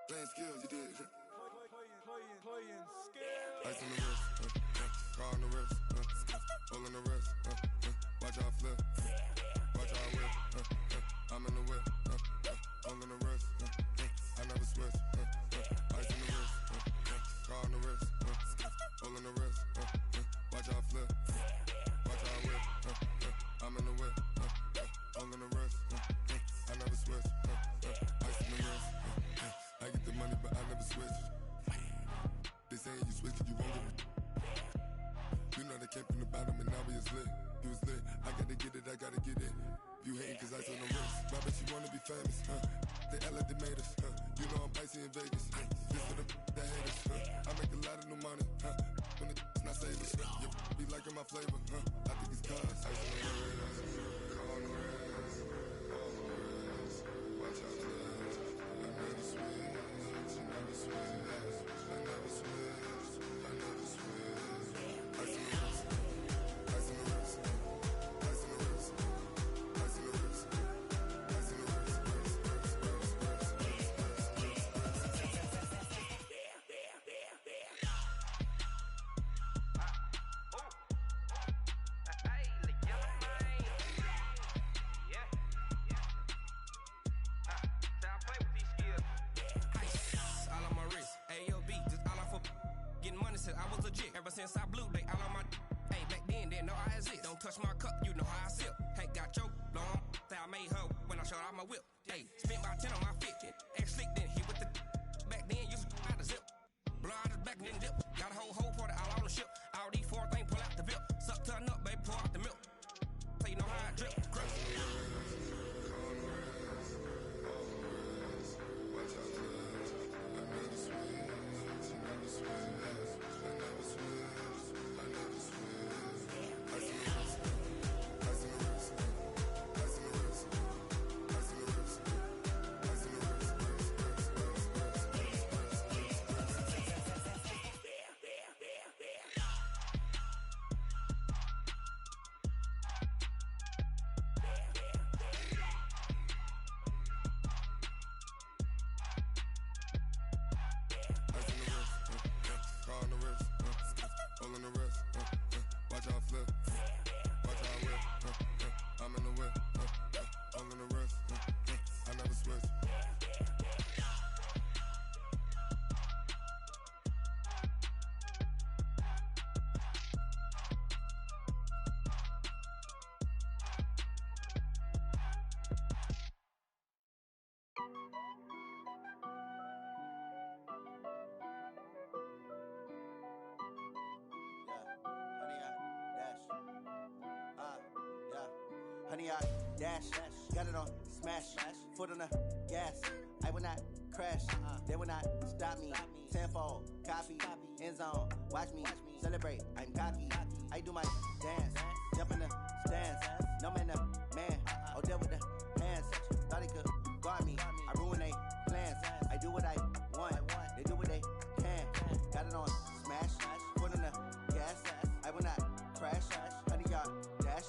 Playing skills, you did. Playing skills. Ice on the wrist, car on the wrist, hole in the wrist, watch how I flip, watch how I whip, I'm in the whip, hole in the wrist, I never switch, ice on the wrist, car on the wrist, hole in the wrist, watch how I flip, watch how I whip, I'm in the whip, hole in the wrist, I never switch, ice on the wrist, I get the money but I never switch. They saying you switch it, you won't get it. You know they came from the bottom and now we is lit. You was lit, I gotta get it, I gotta get it. You hating cause ice on the wrist. I bet you wanna be famous, They act like they made us, You know I'm icy in Vegas, This for the that hate us, I make a lot of new money, When it's not savers, You be liking my flavor, I think it's cause ice on the wrist, car on the wrist, all on the wrist. Watch out for this, I never switch, I never switch. I never switch, I never switch. Ice on the wrist, ice on the wrist, ice on the wrist, ice on the wrist, ice on the wrist, all on my wrist, AOB, just all off of getting money since I was legit. Ever since I blew, they all on my. Hey, back then, didn't know I exist. Don't touch my cup, you know how I sip. Hey, got your long, say I made her when I showed out my whip. Hey, spent my 10 on my fit. X slick, then hit with the. Back then, used to out the zip. Blow out the back and then dip. Got a whole party all on the ship. All these 4 things pull out the VIP. Suck, turn up, baby, pour out the milk. So you know how I drip. Grip. watch out for this. I never switch, I never switch. 100-yard dash. Got it on smash. Foot on the gas. I will not crash. They will not stop me. Tenfold, copy, end zone. Watch me celebrate. I'm cocky. I do my dance. Jump in the stands. No man, the man. Oh, there with the hands. Thought he could guard me. I ruin they plans. I do what I want. They do what they can. Got it on smash. Foot on the gas. I will not crash. 100-yard dash.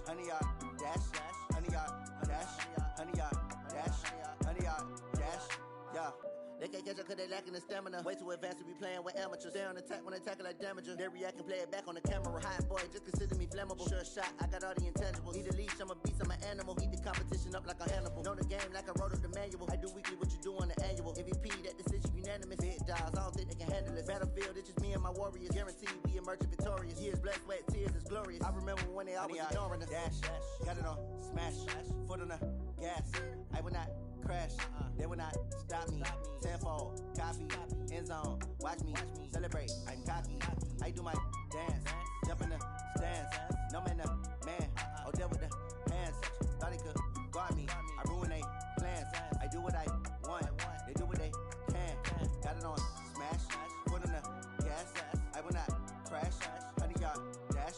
100-yard dash. 100-yard dash. 100-yard dash. 100-yard dash. Yeah. They can't catch up cause they lacking the stamina. Way too advanced to be playing with amateurs. Stay on attack when they tackle like damager. They react and play it back on the camera. Hot boy, just consider me flammable. Sure shot, I got all the intangibles. Need a leash, I'm a beast, I'm an animal. Eat the competition up like a Hannibal. Know the game like I wrote up the manual. I do weekly what you do on the annual. MVP, that decision unanimous. Big dogs, I don't think they can handle it. Battlefield, it's just me and my warriors. Guaranteed we emerge victorious. Years, blood, sweat, tears, it's glorious. I remember when they always ignoring us. Dash, got it on smash. Foot on the gas. I will not crash. They will not stop me. Tenfold, copy, end zone. Watch me celebrate. I'm cocky. I do my dance. Jump in the stands. No man, the man. Oh, there with the hands. Thought he could guard me. I ruin they plans. I do what I want. They do what they can. Got it on smash. Foot on the gas. I will not crash. 100-yard dash.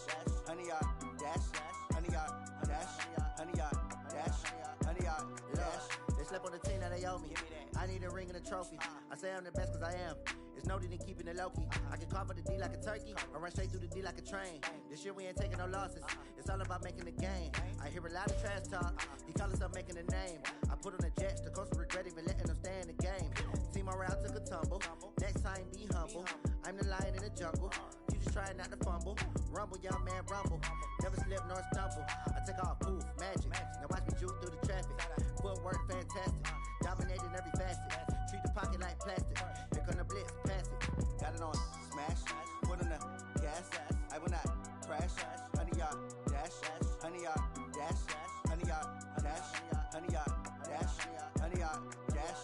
100-yard dash. 100-yard dash. 100-yard dash. 100-yard dash. They slept on the team, now they owe me. I need a ring and a trophy. I say I'm the best cause I am. It's noted in keeping it low-key. I can carve up the D like a turkey or run straight through the D like a train. This year we ain't taking no losses. It's all about making the game. I hear a lot of trash talk. He call us up making a name. I put on the Jets. The coach will regret even letting them stay in the game. Team morale took a tumble. Next time be humble. I'm the lion in the jungle. You just try not to fumble. Rumble, young man, rumble. Never slip nor stumble. I take off, poof, magic. Now watch me juke through the traffic. Footwork fantastic. Dominating every facet. Treat the pocket like plastic. Here come the blitz, pass it. Got it on smash. Foot on the gas. I will not crash. 100-yard dash. 100-yard dash. 100-yard dash. 100-yard dash. 100-yard dash.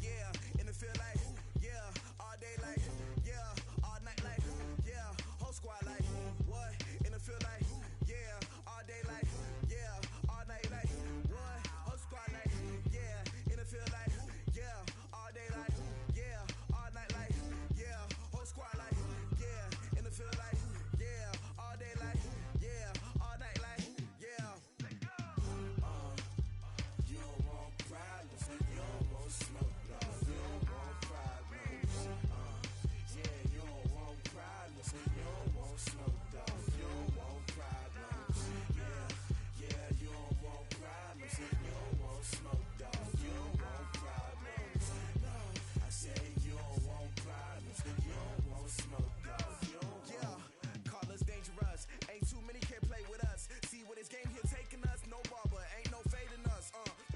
Yeah, in the field like, yeah, all day like, yeah, all night like, yeah, whole squad like, what? In the field like, yeah, all day like, yeah, all night like, what? Whole squad like, yeah, in the field like, yeah, all day like, yeah, all night like, yeah, whole squad like, yeah, in the field like, yeah, all day like, yeah, all night like, yeah. You don't want problems, you don't want smoke, you don't want problems. Yeah, you don't want problems, you don't want smoke, you don't want problems. Yeah, you don't want problems, you don't want smoke, you don't want problems. No, I say you don't want problems, you don't want smoke, you don't want. Yeah, call us dangerous, ain't too many can play with us. See what this game here taking us, no barber, ain't no fading us.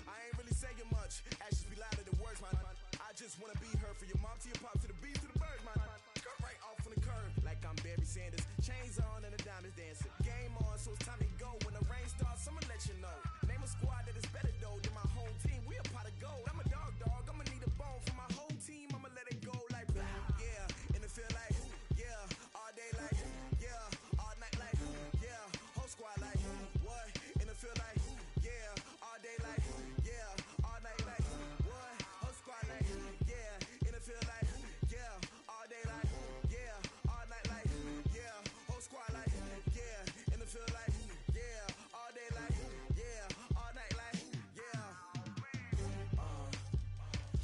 I ain't really saying much, actions be louder than words, man. I just wanna be heard, for your mom to your pop to the beat to the birds, man. Cut right off on the curb, like I'm Barry Sanders. Chains on and the diamonds dancing. Game on, so it's time to go. When the rain starts, I'ma let you know. Name a squad that is better though than my home team. We a pot of gold. I'm a dog. I'ma need a bone for my whole team. I'ma let it go like blah. Yeah, in the field like, yeah, all day like, yeah, all night like, yeah, whole squad like, what? In the field like, yeah, all day like, yeah, all night like, what? Whole squad like, yeah, in the field like, yeah, all day like, yeah, all night like, yeah, whole squad like, yeah, in the field like, yeah, all day like, yeah, all night like, yeah.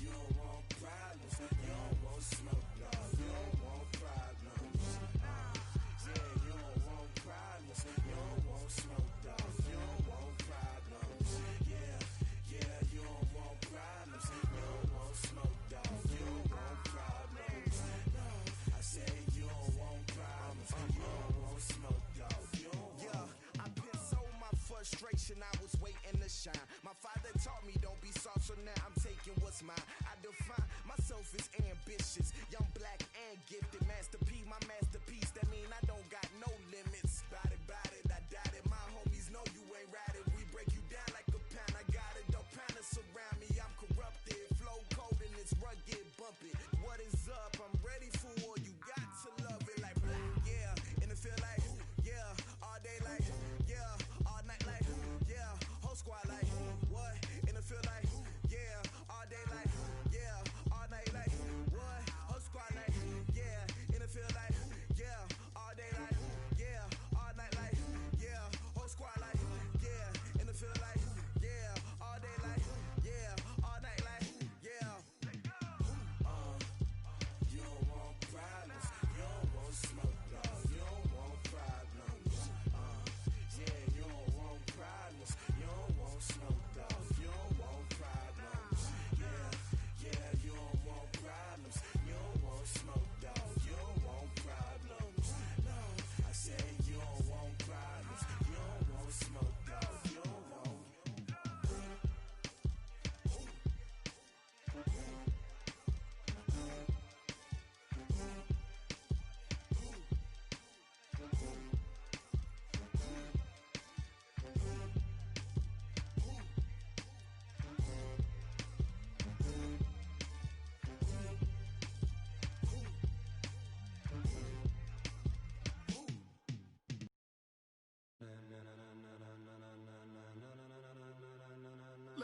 You don't want problems, you don't want smoke, you don't want problems. Yeah, you don't want problems, you don't want smoke, you don't want problems. Yeah, you don't want problems, you don't want smoke, you don't want problems. No, I say you don't want problems, you don't want smoke, you don't want. Yeah, I been so my frustration, I was waiting to shine. My father taught me don't be soft, so now I'm taking what's mine. I define myself as ambitious, young, black, and gifted. Master P, my masterpiece, that mean I don't got no limits. Bout it, I doubt it. My homies know you ain't ride it. We break you down like a pound. I got it, don't pound us around.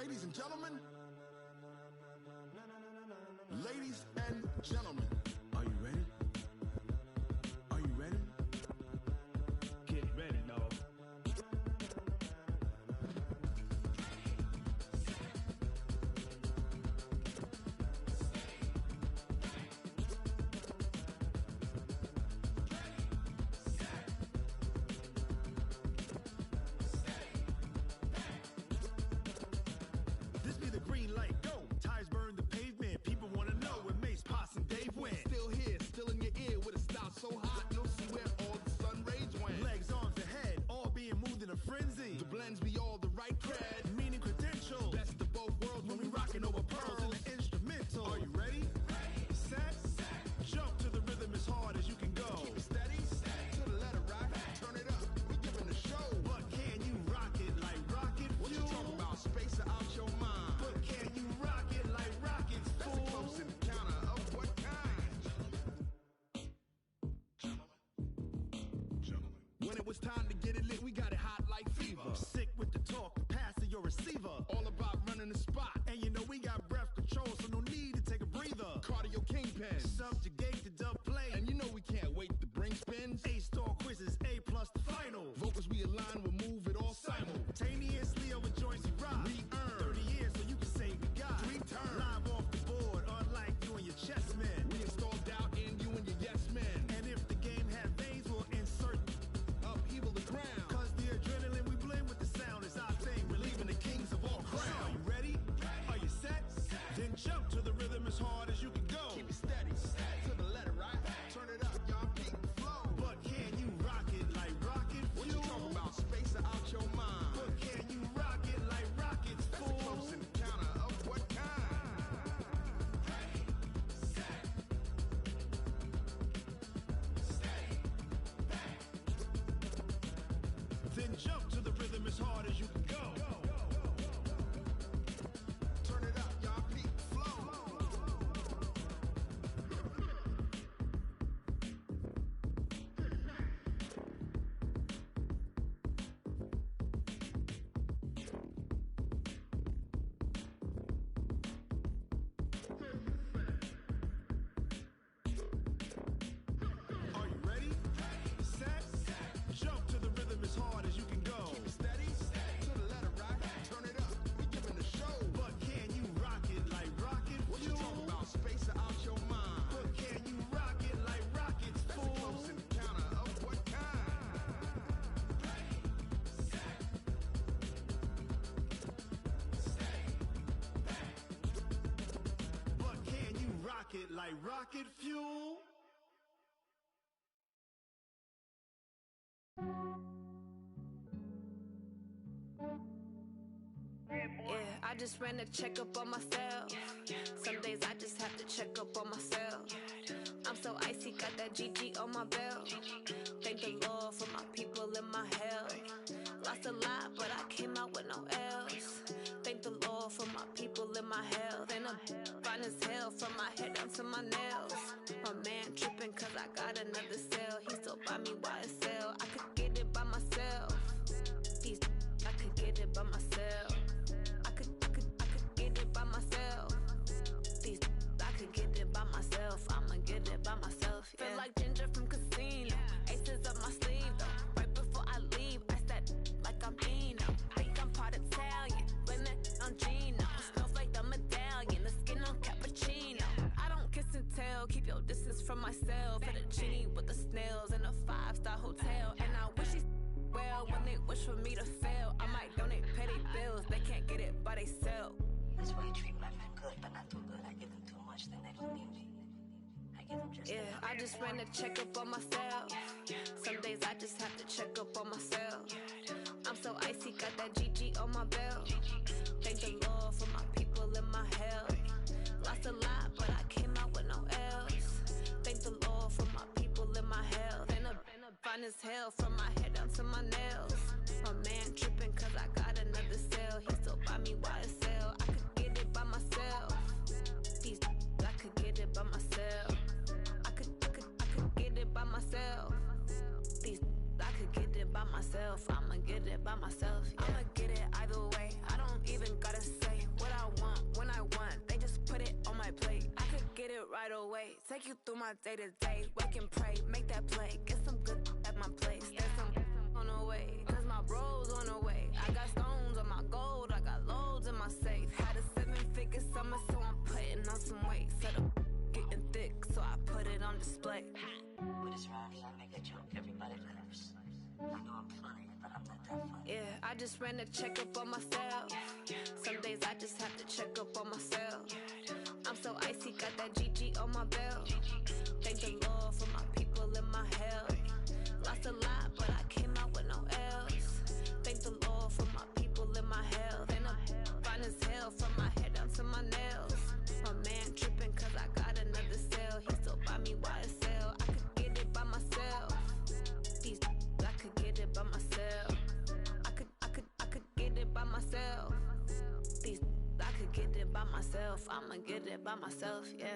Ladies and gentlemen. Ladies and gentlemen. Are you ready? Are you ready? Get ready, dog. This be the green light, go. Tires burn the pavement. People wanna know when Mace, Potts, and Dave went. Still here, still in your ear with a style so hot, you'll see where all the sun rays went. Legs, arms, ahead, all being moved in a frenzy. The blends be all the right cred. Meaning credentials. Best of both worlds When we rockin' over pearls in the instrumental. Are you ready? Set, jump to the rhythm as hard as you can go. Keep it steady, to the letter right. Turn it up, we giving the show. But can you rock it like rocket What you fuel? talking about? Space out your mind. But can you rock it like rockets, That's a fool? close encounter of what kind? Gentlemen. When it was time to get it lit, we got it hot like fever. Sick with the talk, pass to your receiver. All about running the spot. And you know we got breath control, so no need to take a breather. Cardio kingpin. Subjugate the dub play. And you know we can't wait to bring spins. A-star quizzes, A+ the final. Vocals we align, we'll move it all Simultaneously over joints we rock. We earn 30 years so you can say we got 3 turns. live off the board, unlike you and your chess men. We install doubt in you and your yes men. And if the game had veins, we'll insert. Upheaval the ground. Cause the adrenaline we blend with the sound is our thing. Relieving the kings of all Crown. crown. Are you ready? Are you set? Then jump to the rhythm as hard as you can go. Keep it steady, to the letter right. Turn it up, y'all peak the flow. But can you rock it like rocket What you fuel? talking about? Space out your mind. But can you rock it like rockets, That's a fool? close encounter of what kind? Then jump to the rhythm as hard as you can go. Turn it up, y'all peak the flow. Are you ready? Set, jump to the rhythm as hard as you can go. Keep it steady, to the letter right. Turn it up, we giving the show. But can you rock it like rocket What you fuel? talking about? Space out your mind. But can you rock it like rockets, That's a fool? close encounter of what kind? But can you rock it like rocket fuel? Yeah, I just ran a checkup on myself. Some days I just have to check up on myself. I'm so icy, got that GG on my belt. Thank the Lord for my people and my health. Lost a lot, but I came out with no L's. Thank the Lord for my people and my health. And I'm fine as hell from my head down to my nails. My man tripping cause I got another cell. He still buy me YSL. I could get it by myself. These I could get it by myself. I could get it by myself. These I could get it by myself. I'ma get it by myself. Yeah. Feel like Ginger from Casino. Aces up my sleeve though. Right before I leave, I said like I'm Dino. Think I'm part Italian. Blame it on Gino. Snowflake the medallion. The skin on cappuccino. I don't kiss and tell. Keep your distance from myself. Hit a genie with the snails in a 5-star hotel. And I wish he's well when they wish for me to fail. I might donate petty bills. They can't get it by they sell. That's why you treat my men good, but not too good. I give them too much, then they don't need me. I give them just enough. I just ran a checkup on myself. Some days I just have to check up on myself. I'm so icy, got that GG on my belt. Thank the Lord for my people and my health. Lost a lot, but I came out with no L's. Thank the Lord for my people and my health. And I'm fine as hell from my head down to my nails. My man tripping cause I got another cell. He still buy me YSL. I could get it by myself. These I could get it by myself. I could get it by myself. These I could get it by myself. I'ma get it by myself. Yeah. I'ma get it either way. I don't even gotta say get it right away. Take you through my day-to-day. Wake and pray, make that play. Get some good at my place. There's some on the way, cause my bro's on the way. I got stones on my gold, I got loads in my safe. Had a 7-figure summer, so I'm putting on some weight. Said I'm getting thick, so I put it on display. With this round here, I make a joke, everybody laughs. I know I'm funny, but I'm not that funny. Yeah, I just ran a checkup on myself. Some days I just have to check up on myself. I'm so icy, got that GG on my belt. Thank the Lord for my people in my health. Lost a lot, but I came out with no L's. Thank the Lord for my people in my health. And I'm fine as hell from my head down to my nails. My man tripping cause I got another cell. He still buy me YSL. I could get it by myself. These I could get it by myself. I could get it by myself. These I could get it by myself. I'ma get it by myself, yeah.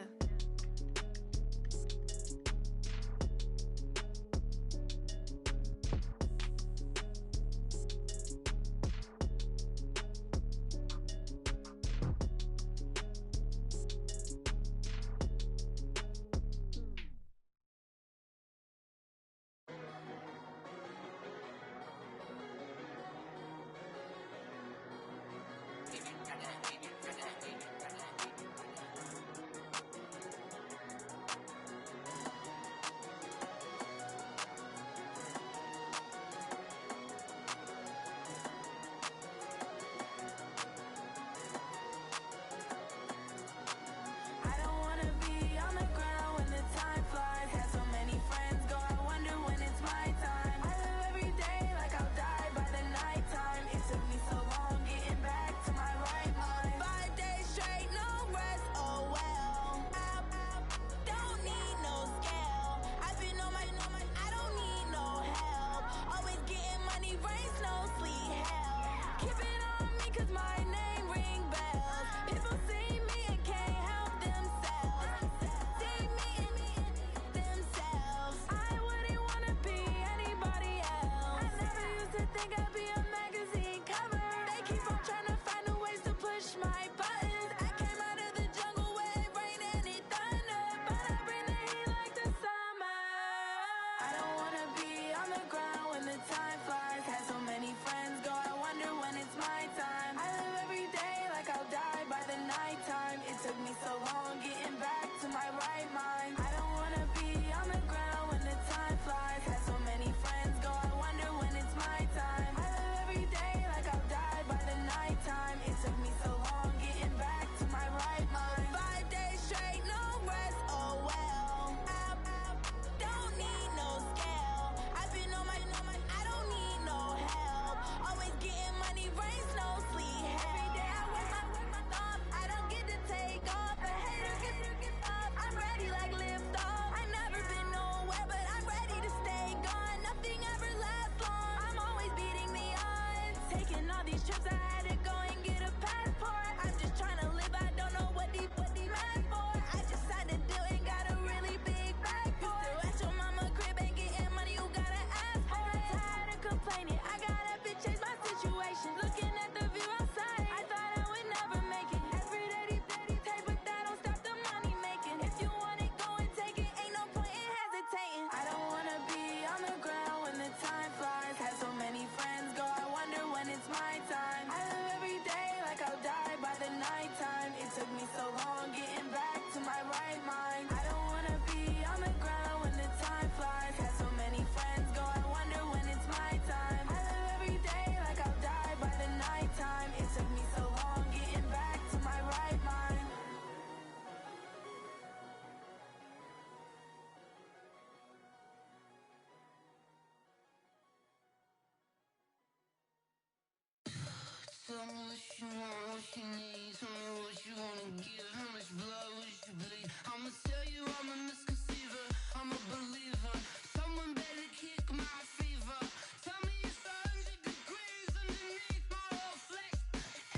Tell me what you want, what you need. Tell me what you wanna give. How much blood would you bleed? I'ma tell you I'm a misconceiver. I'm a believer. Someone better kick my fever. Tell me it's 100 degrees underneath my whole flesh.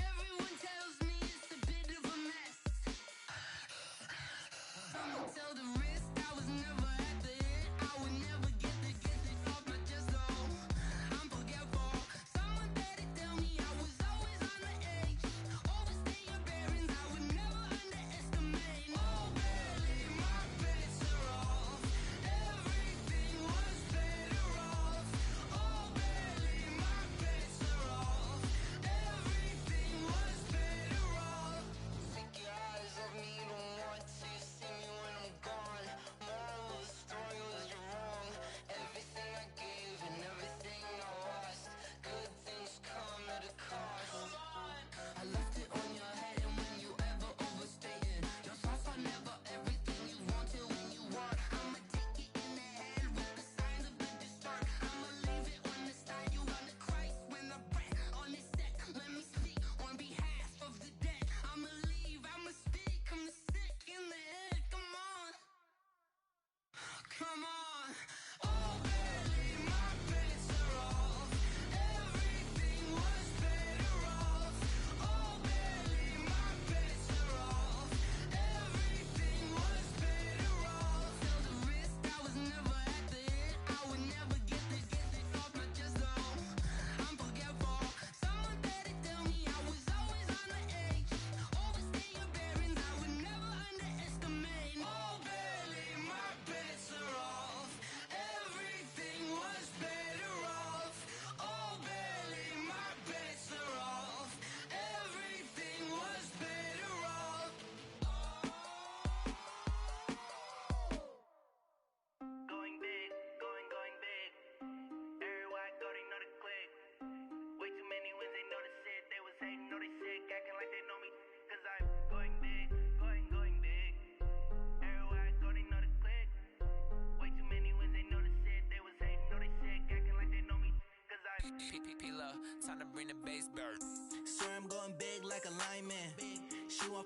Everyone tells me it's a bit of a mess. I'ma tell the risk I was never at the end. I would never get it off my chest though. I'm forgetful. Someone better tell me I was always on the edge. Overstay your bearings, I would never underestimate. Oh, barely. Time to bring the bass bird. Swear I'm going big like a lineman. She want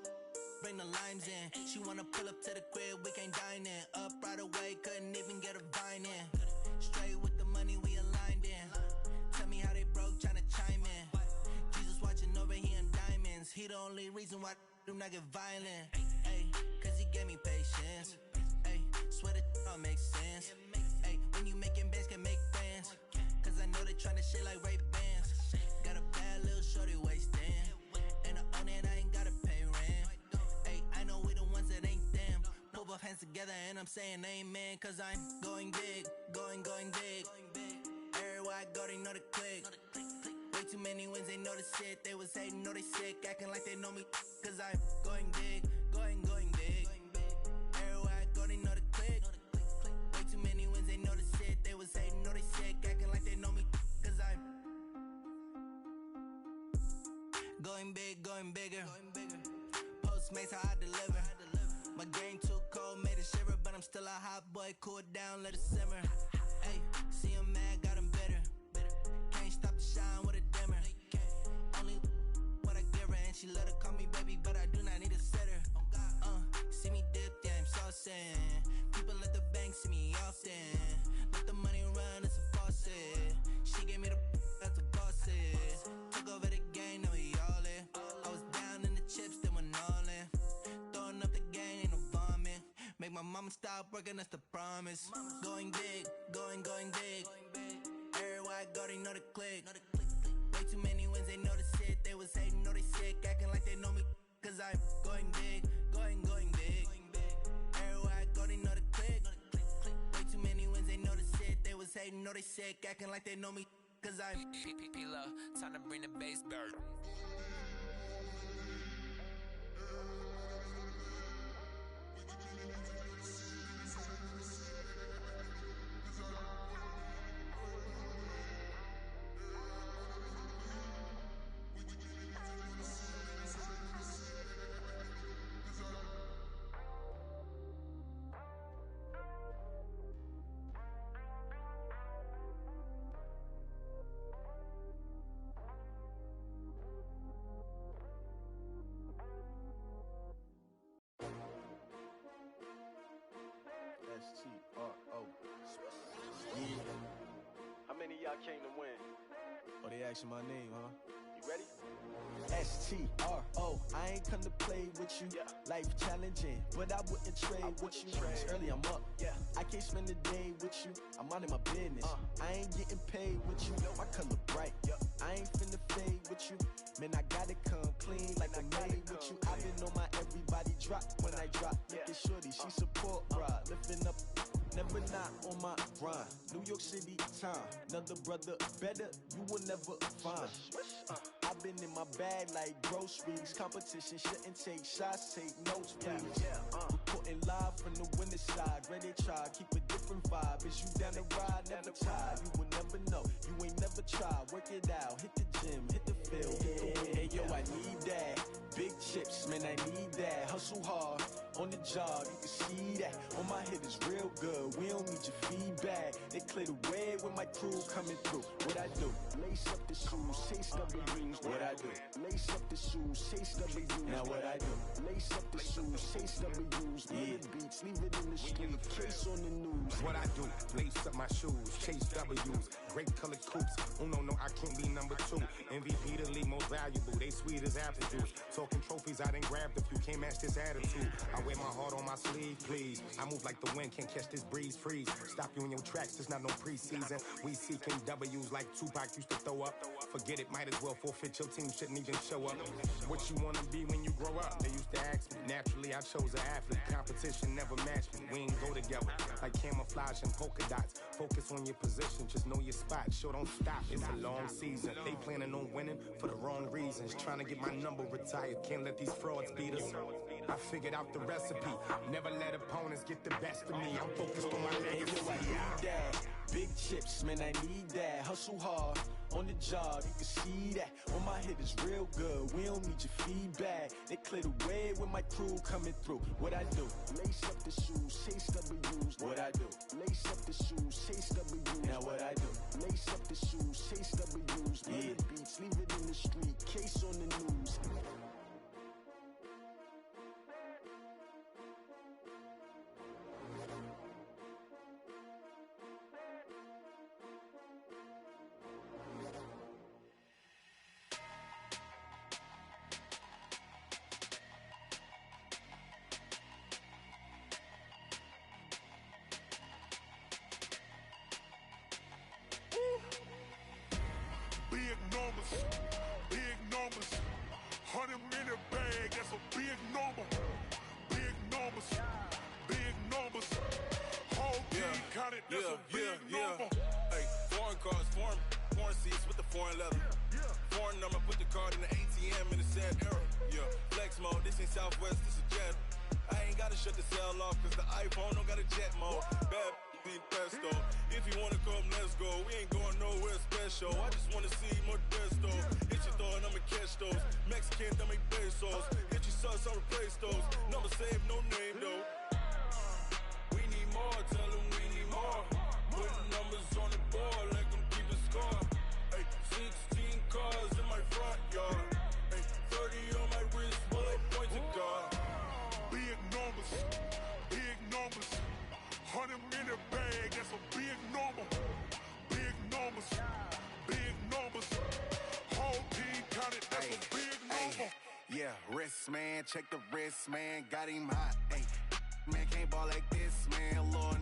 bring the limes in. She wanna pull up to the crib, we can't dine in. Up right away, couldn't even get a vine in. Straight with the money, we aligned in. Tell me how they broke, tryna chime in. Jesus watching over, he in diamonds. He the only reason why I do not get violent. Ay, cause he gave me patience. Ay, swear that all makes sense. Ay, when you making bands, can make friends. Cause I know they tryna shit like Ray-Bans. Got a bad little shorty wasting. And I own it, I ain't gotta pay rent. Ay, I know we the ones that ain't them. Put both hands together and I'm saying amen. Cause I'm going big, going big. Everywhere I go, they know the click. Way too many wins, they know the shit. They was hating, know they sick, acting like they know me. Cause I'm going big, going big. Everywhere I go, they know the click. Way too many wins, they know the shit. They was hating, know they sick, acting like they know me. Cause I'm going big, going bigger. Postmates how I deliver. My game too cold, made it shiver, but I'm still a hot boy. Cool it down, let it simmer. Hey, see him mad, got him bitter. Can't stop the shine with a dimmer. Only what I give her, and she let her call me baby, but I do not need a sitter. See me dip, yeah, I'm saucing. People at the bank see me often. Let the money run, it's a faucet. She gave me the that's the boss is. Took over the game, now we all in. I was down in the chips, then went all in. Throwing up the game, ain't no vomit. Make my mama stop working, that's the promise. Going big, going big. Everywhere I go, they know the click. Way too many wins, they know the shit. They was hating, know they sick, acting like they know me. Cause I'm going big, going big. Everywhere I go, they know the click. Way too many wins, they know the shit. They was hating, know they sick, acting like they know me. Cause I'm love, time to bring the bass bird. S-T-R-O. Yeah. How many of y'all came to win? Oh, they asking my name, huh? You ready? S-T-R-O. I ain't come to play with you. Yeah. Life challenging, but I wouldn't trade with you. It's early, I'm up. Yeah. I can't spend the day with you. I'm minding my business. I ain't getting paid with you. My color bright. Yeah. I ain't finna fade with you. Man, I gotta come clean like I'm made with you. I've been on my everybody drop when I drop. Look at shorty, she support ride. Lifting up, never not on my grind. New York City time, another brother better, you will never find. I've been in my bag like groceries. Competition shouldn't take shots, take notes, please. Reporting live from the winning side. Ready to try, keep a different vibe. Is you down the ride, never tired. You will never know, you ain't never tried. Work it out, hit the gym, hit the field, hit the win. Hey yo, I need that. Big chips, man, I need that. Hustle hard, on the job, you can see that. On my hit is real good, we don't need your feedback. They clear the way when my crew coming through. What I do? Lace up the shoes, chase W's. What I do? Lace up the shoes, chase W's. Now what I do? Lace up the shoes, chase W's. Yeah. Beats, leave it in the street, case on the news. What I do? Lace up my shoes, chase W's. Great colored coops. Oh no, I can't be number 2. MVP the league most valuable. They sweet as apple juice. Talking trophies, I done grabbed a few. Can't match this attitude. I wear my heart on my sleeve, please. I move like the wind, can't catch this breeze. Freeze. Stop you in your tracks, there's not no preseason. We seeking W's like Tupac used to throw up. Forget it, might as well forfeit. Your team shouldn't even show up. What you wanna be when you grow up? They used to ask me. Naturally, I chose an athlete. Competition never matched me. We ain't go together like camouflage and polka dots. Focus on your position, just know your spot. Sure, don't stop. It's a long season. They planning on winning for the wrong reasons. Trying to get my number retired. Can't let these frauds beat us. I figured out the recipe. Never let opponents get the best of me. I'm focused on my legacy. Hey, yo, I need that. Big chips, man, I need that. Hustle hard, on the job, you can see that. On my head is real good, we don't need your feedback. They clear the way with my crew coming through. What I do? Lace up the shoes, chase W's. What I do? Lace up the shoes, chase W's. Now what I do? Lace up the shoes, chase W's. Yeah. The beats, leave it in the street, case on the news. Big numbers, 100-minute bag, that's a big number. Big numbers, whole team counted, that's a big number. Hey, foreign cars, foreign seats with the foreign leather. Foreign number, put the card in the ATM in the sad era. Yeah, flex mode, this ain't Southwest, this is Jet. I ain't gotta shut the cell off, cause the iPhone don't got a jet mode. Bad beat pesto. If you wanna come, let's go. We ain't going nowhere special. I just wanna see Modesto. Hit your thought, I'ma catch those. Mexican, I make pesos. Hit your sus, I'll replace those. Number saved, no name though. We need more, tell them we need more. Putting numbers on the board like I'm keeping score. Hey, 16 cars in my front yard. Hey, 30 on my wrist, while I point to God. Big numbers, 100-minute bag, that's a big number. Big numbers, whole team counted, that's a big number. Yeah, wrist man, check the wrist man, got him hot. Ay, man can't ball like this, man. Lord,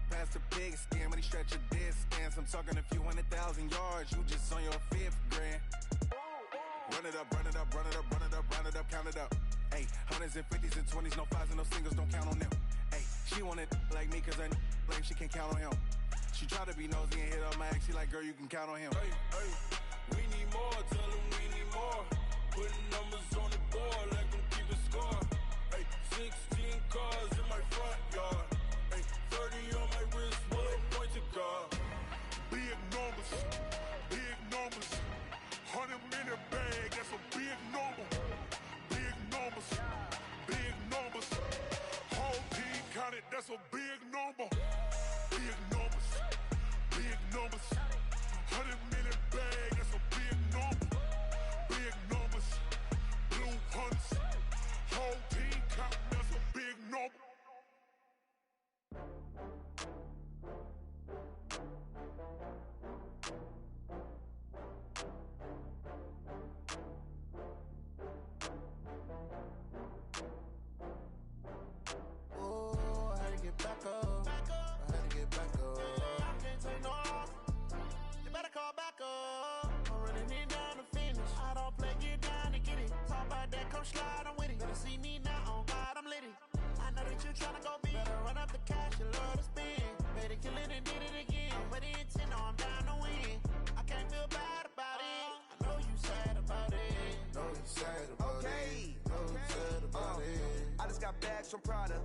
past the pig skin when he stretch a distance. I'm talking a few 100,000 yards, you just on your 5th grand. Run it up, count it up. Ay, 100s and 50s and 20s, no 5s and no singles, don't count on them. Ay, she want it like me, cause I blame she can't count on him. She try to be nosy and hit up my ex, she like, girl, you can count on him. Hey, we need more, tell them we need more. Putting numbers on the board like I'm keeping score. Hey, 16 cars in my front yard. Hey, 30 on my wrist, while I point to God. Big numbers, 100-minute bag, that's a big number. Big numbers, whole team counted, that's a big number. Big numbers, 100-minute bag, that's a big number. Big numbers, blue hunts, whole team counting, that's a big number. Back up. I had to get back up. I can't take no off. You better call back up. I'm running it down to finish. I don't play, get down to get it. Talk about that, come slide, I'm with it. Better see me now, on God, I'm lit it. I know that you tryna go big. Better run up the cash, you love to spend. Better kill it and did it again. But the intent, no, I'm down to win. I can't feel bad about it. I know you sad about it. Know you sad about it. Know you sad about it. I just got bags from Prada.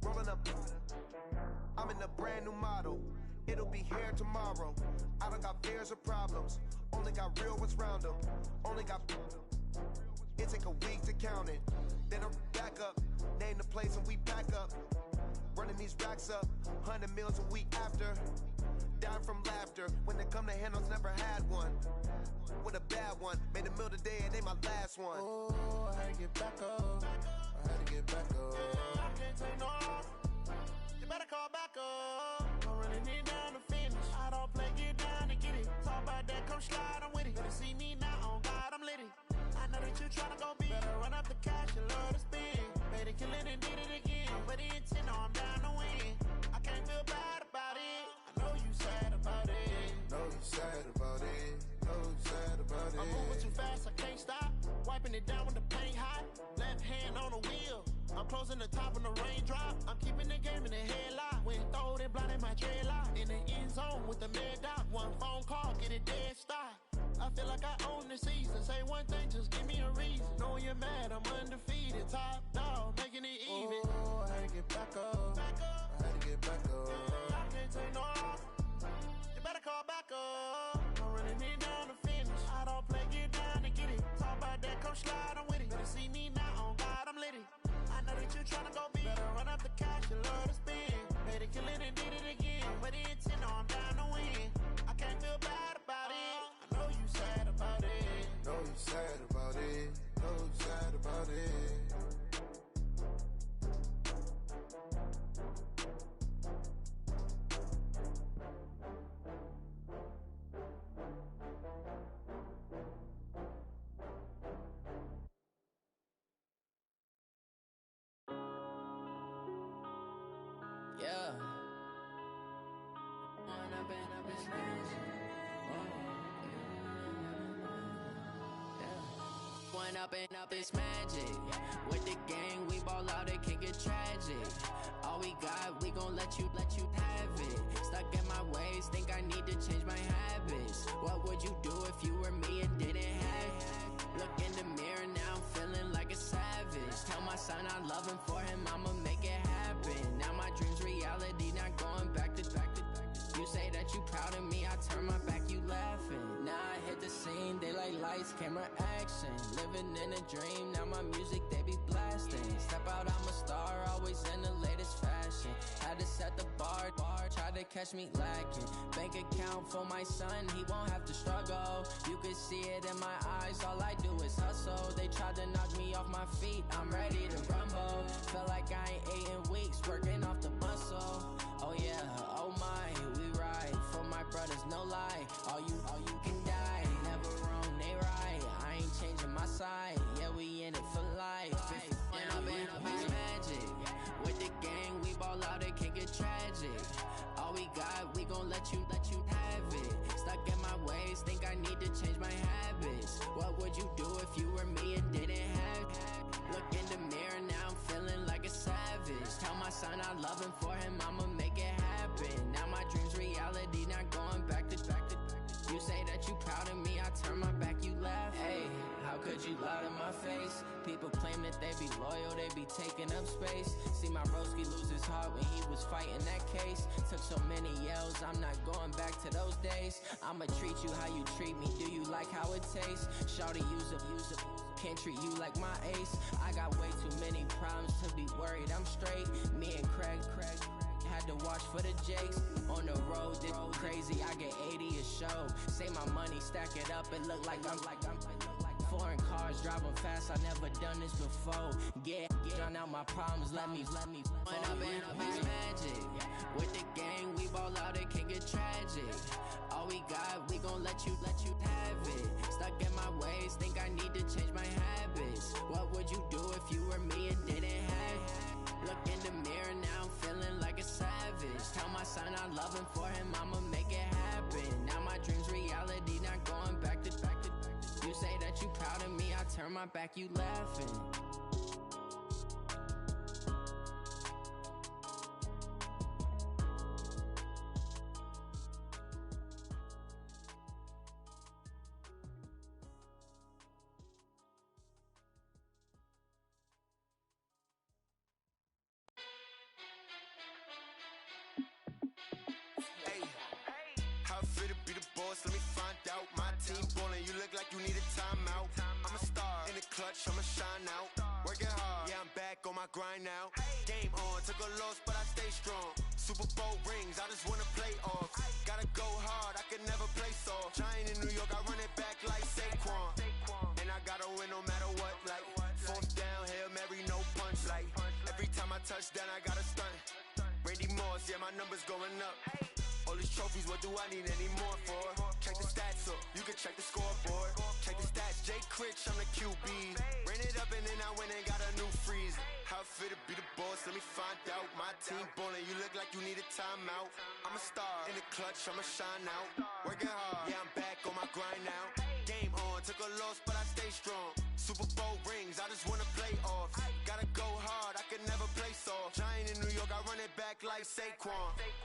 Rolling up, I'm in a brand new model. It'll be here tomorrow. I don't got fears or problems. Only got real ones round them. Only got. It take a week to count it. Then I'm back up. Name the place and we back up. Running these racks up. 100 meals a week after. Dying from laughter. When they come to handles, never had one. With a bad one. Made a meal today and they my last one. Oh, I had to get back up. I had to get back up. I can't take no off. You better call back up. I'm running it down to finish. I don't play, get down to get it. Talk about that, come slide, I'm with it. Better see me now, on God, I'm lit it. I know that you tryna go big. Better run up the cash, you love to spend. Better kill it and did it again. But the intent, no, I'm down to win. I can't feel bad about it. I know you sad about it. Know you sad about it. Know you sad about it. I'm moving too fast, I can't stop. Wiping it down when the paint hot. Left hand on the wheel. I'm closing the top when the raindrop. I'm keeping the game in the headlock. When throwed and blinded my dreadlock. In the end zone with the mad dot. One phone call, get it dead stop. I feel like I own the season. Say one thing, just give me a reason. Knowing you're mad, I'm undefeated. Top dog, making it even. Oh, I had to get back up. I had to get back up. I can't take no off. fall back up. I'm running it down to finish. I don't play, get down to get it. Talk about that, come slide, I'm with it. Better see me now, on God, I'm lit it. I know that you tryna go big. Better run up the cash, you love to spend. Made it, kill it, and did it again. But the intent, no, I'm down to win. I can't feel bad about it. I know you sad about it. Know you sad about it. Know you sad about it. Yeah. One up and up is magic. With the gang, we ball out, it can get tragic. All we got, we gon' let you have it. Stuck in my ways, think I need to change my habits. What would you do if you were me and didn't have it? Look in the mirror, now I'm feeling like a savage. Tell my son I love him, for him I'ma make it happen. Now my dream's reality, not going back to. You say that you proud of me, I turn my back, you laughing. Now I hit the scene, they like lights, camera, action. Living in a dream, now my music, they be blasting. Step out, I'm a star, always in the latest fashion. Had to set the bar, try to catch me lacking. Bank account for my son, he won't have to struggle. You can see it in my eyes, all I do is hustle. They tried to knock me off my feet, I'm ready to rumble. Felt like I ain't ate in weeks, working off the muscle. Oh yeah, oh my, we ride for my brothers, no lie. All you can die, never wrong, they right. I ain't changing my side, yeah, we in it for life. When up is magic. With the gang, we ball out, it can get tragic. All we got, we gon' let you have it. Stuck in my ways, think I need to change my habits. What would you do if you were me and didn't have it? Look in the mirror, now I'm feeling like a savage. Tell my son I love him, for him I'ma make it happen. Now my dream's reality, not going back to. You say that you proud of me, I turn my back, you laugh. Hey, how could you lie to my face? People claim that they be loyal, they be taking up space. See my broski lose his heart when he was fighting that case. Took so many yells, I'm not going back to those days. I'ma treat you how you treat me, do you like how it tastes? Shawty, use up, can't treat you like my ace. I got way too many problems to be worried, I'm straight. Me and Craig had to watch for the Jakes. On the road, this crazy, I get 80 a show. Say my money, stack it up, it look like I'm foreign cars, driving fast, I never done this before. Drown out my problems, let me When up is magic. With the gang, we ball out, it can get tragic. All we got, we gon' let you have it. Stuck in my ways, think I need to change my habits. What would you do if you were me and didn't have it? Look in the mirror, now I'm feeling like a savage. Tell my son I love him, for him I'ma make it happen. Now my dream's reality, not going back to. You say that you proud of me, I turn my back, you laughing. How fit to be the boss, let me find out. My team ballin', you look like you need a timeout. I'm a star, in the clutch, I'ma shine out. Working hard, yeah, I'm back on my grind now. Game on, took a loss, but I stay strong. Super Bowl rings, I just wanna play off. Gotta go hard, I can never play soft. Giant in New York, I run it back like Saquon. And I gotta win no matter what, like fourth down, Hail Mary, no punch. Like every time I touch down, I gotta stunt. Randy Moss, yeah, my numbers going up. All these trophies, what do I need any more for? Check the stats up, you can check the scoreboard. Check the stats, Jay Critch, I'm the QB. Ran it up and then I went and got a new freeze. How fit to be the boss, let me find out. My team ballin', you look like you need a timeout. I'm a star, in the clutch, I'ma shine out. Working hard, yeah, I'm back on my grind now. Game on, took a loss, but I stay strong. Super Bowl rings, I just wanna play off. Gotta go hard, I can never play soft. Giant in New York, I run it back back like Saquon.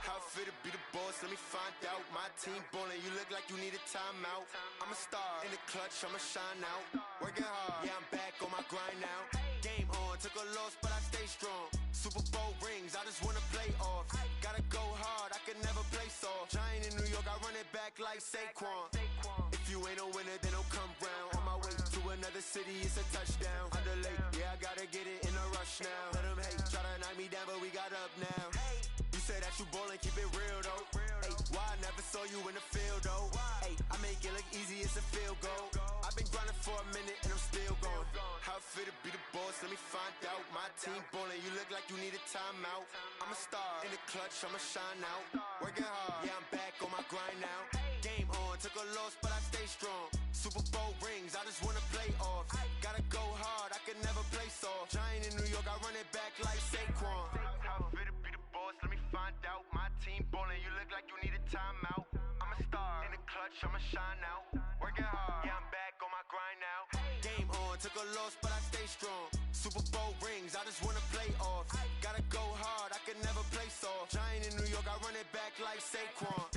How fit to be the boss, let me find out. My team ballin', you look like you need a timeout. I'm a star, in the clutch, I'ma shine out. Working hard, yeah, I'm back on my grind now. Game on, took a loss, but I stay strong. Super Bowl rings, I just wanna play off. Gotta go hard, I can never play soft. Giant in New York, I run it back like Saquon. If you ain't a winner, then don't come round. On my way to another city, it's a touchdown. Underlay, yeah, I gotta get it in a rush now. Let them hate, try to knock me down, but we got up now. You say that you ballin', keep it real though. Ay, why I never saw you in the field though? Ay, I make it look easy, it's a field goal. I've been grinding for a minute and I'm still going. How fit to be the boss, let me find out. My team ballin', you look like you need a timeout. I'm a star, in the clutch, I'ma shine out. Working hard, yeah, I'm back on my grind now. Game on, took a loss, but I stay strong. Super Bowl rings, I just wanna play off. Gotta go hard, I can never play soft. Giant in New York, I run it back like Saquon. How fit to be the boss, let me find out. My team ballin', you look like you need a timeout. I'm a star, in the clutch, I'ma shine out. Working hard, yeah, I'm back on my grind now. Game on, took a loss, but I stay strong. Super Bowl rings, I just wanna play off. Gotta go hard, I can never play soft. Giant in New York, I run it back like Saquon.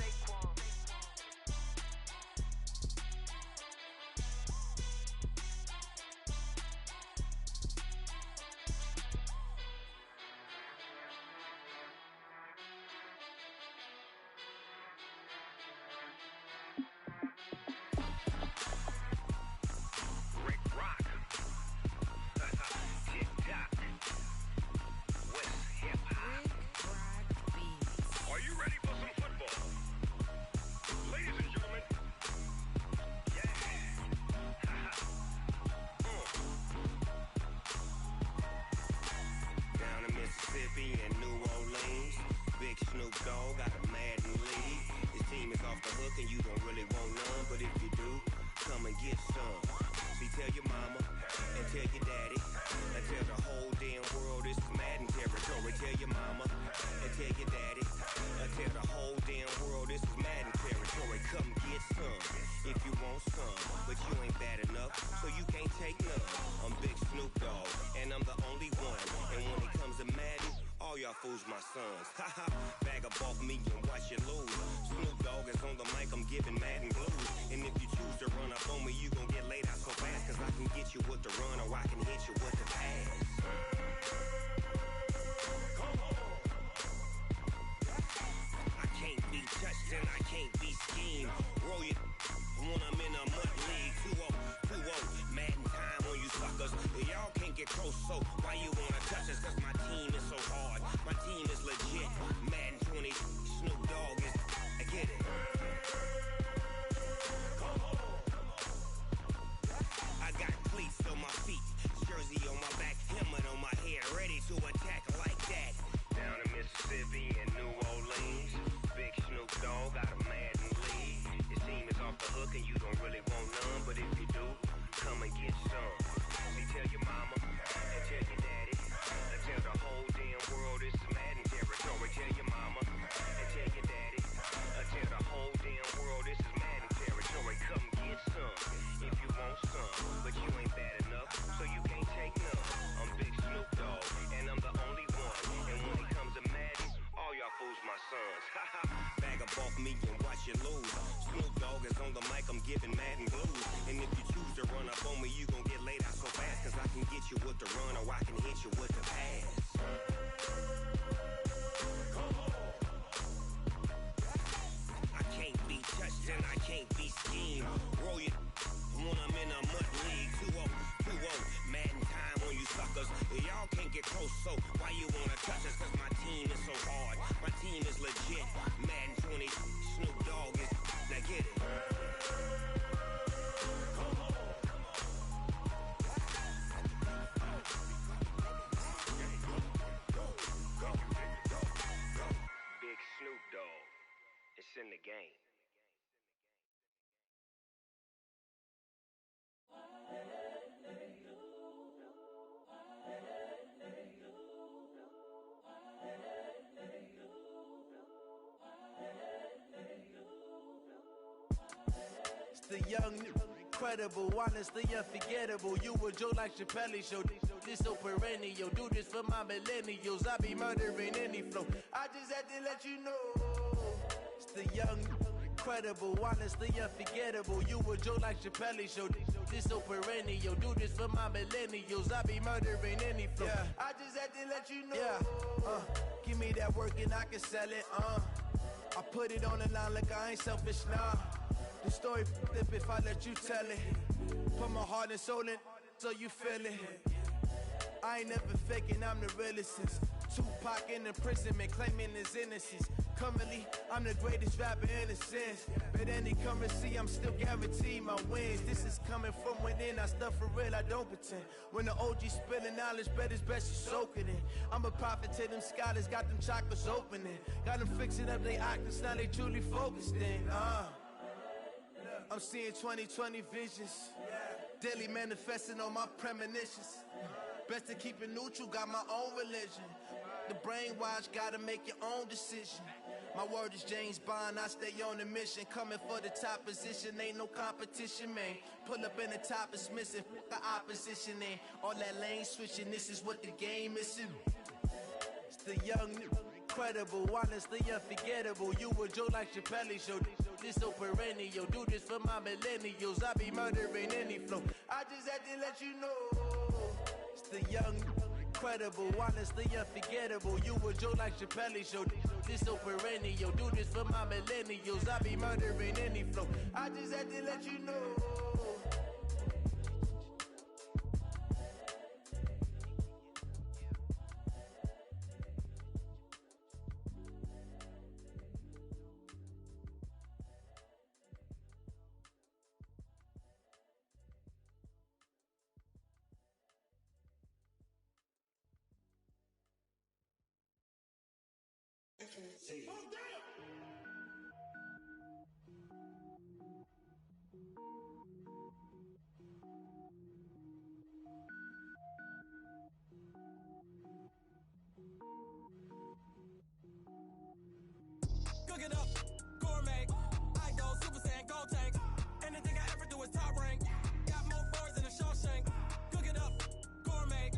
Fools my sons. Haha, bag up off me and watch you lose. Snoop Dogg is on the mic, I'm giving Madden blues. And if you choose to run up on me, you gon' get laid out so fast. Cause I can get you with the run or I can hit you with the pass. I can't be touched and I can't be schemed. Roll you when I'm in a mud league. 2-0, 2-0, Madden time on you suckers. Y'all can't get close, so why you wanna touch us? Cause my team is so hard. My team is legit. Madden 20, Snoop Dogg is. I get it. I got cleats on my feet, jersey on my back, helmet on my head, ready to attack like that. Down in Mississippi and New Orleans, big Snoop Dogg got a Madden lead. His team is off the hook and you don't really want none, but if you do, come and get some. See, tell your mama and tell your daddy, and tell the whole damn world it's Madden territory. Tell your mama and tell your daddy, and tell the whole damn world this is Madden territory. Come get some if you want some, but you ain't bad enough, so you can't take none. I'm Big Snoop Dogg, and I'm the only one. And when it comes to Madden, all y'all fools my sons. Bag up off me and watch you lose. Snoop Dogg is on the mic, I'm giving Madden blues. And if you choose to run up on me, you gon' get laid out so fast. Cause I can get you with the run or I can hit you with the pass. I can't be touched and I can't be schemed. Roll you when I'm in a mud league. 2-0, 2-0, Madden time on you suckers. Y'all can't get close, so why you wanna touch us? Cause my team is so hard. My team is legit. Madden 20, Snoop Dogg is. Now get it. Big Snoop Dogg. It's in the game. It's the young, incredible, honestly unforgettable. You a joke like Chappelle show. This so perennial. Do this for my millennials. I be murdering any flow. I just had to let you know. It's the young, incredible, honestly unforgettable. You a joke like Chappelle show. This so perennial. Do this for my millennials. I be murdering any flow. Yeah. I just had to let you know. Yeah. Give me that work and I can sell it. I put it on the line like I ain't selfish, nah. The story flip if I let you tell it. Put my heart and soul in so you feel it. I ain't never faking, I'm the realest since Tupac in imprisonment, claiming his innocence. Currently, I'm the greatest rapper in a sense. But any currency, I'm still guaranteed my wins. This is coming from within, I stuff for real, I don't pretend. When the OG spilling knowledge, bet it's best you soak it in. I'm a prophet to them scholars, got them chakras opening. Got them fixing up their octaves, now they truly focused in. I'm seeing 2020 visions. Daily manifesting on my premonitions. Best to keep it neutral, got my own religion. The brainwash, gotta make your own decision. My word is James Bond, I stay on a mission. Coming for the top position, ain't no competition, man. Pull up in the top is missing, the opposition ain't. All that lane switching, this is what the game is. It's the young, incredible, honestly unforgettable. You a joke like Chappelle show. This so perennial. Do this for my millennials. I be murdering any flow. I just had to let you know. It's the young, incredible, honestly unforgettable. You a joke like Chappelle show. This so perennial. Do this for my millennials. I be murdering any flow. I just had to let you know. Cook it up, gourmet. I go Super Saiyan, gold tank. Anything I ever do is top rank. Got more boards than a Shawshank. Cook it up, gourmet.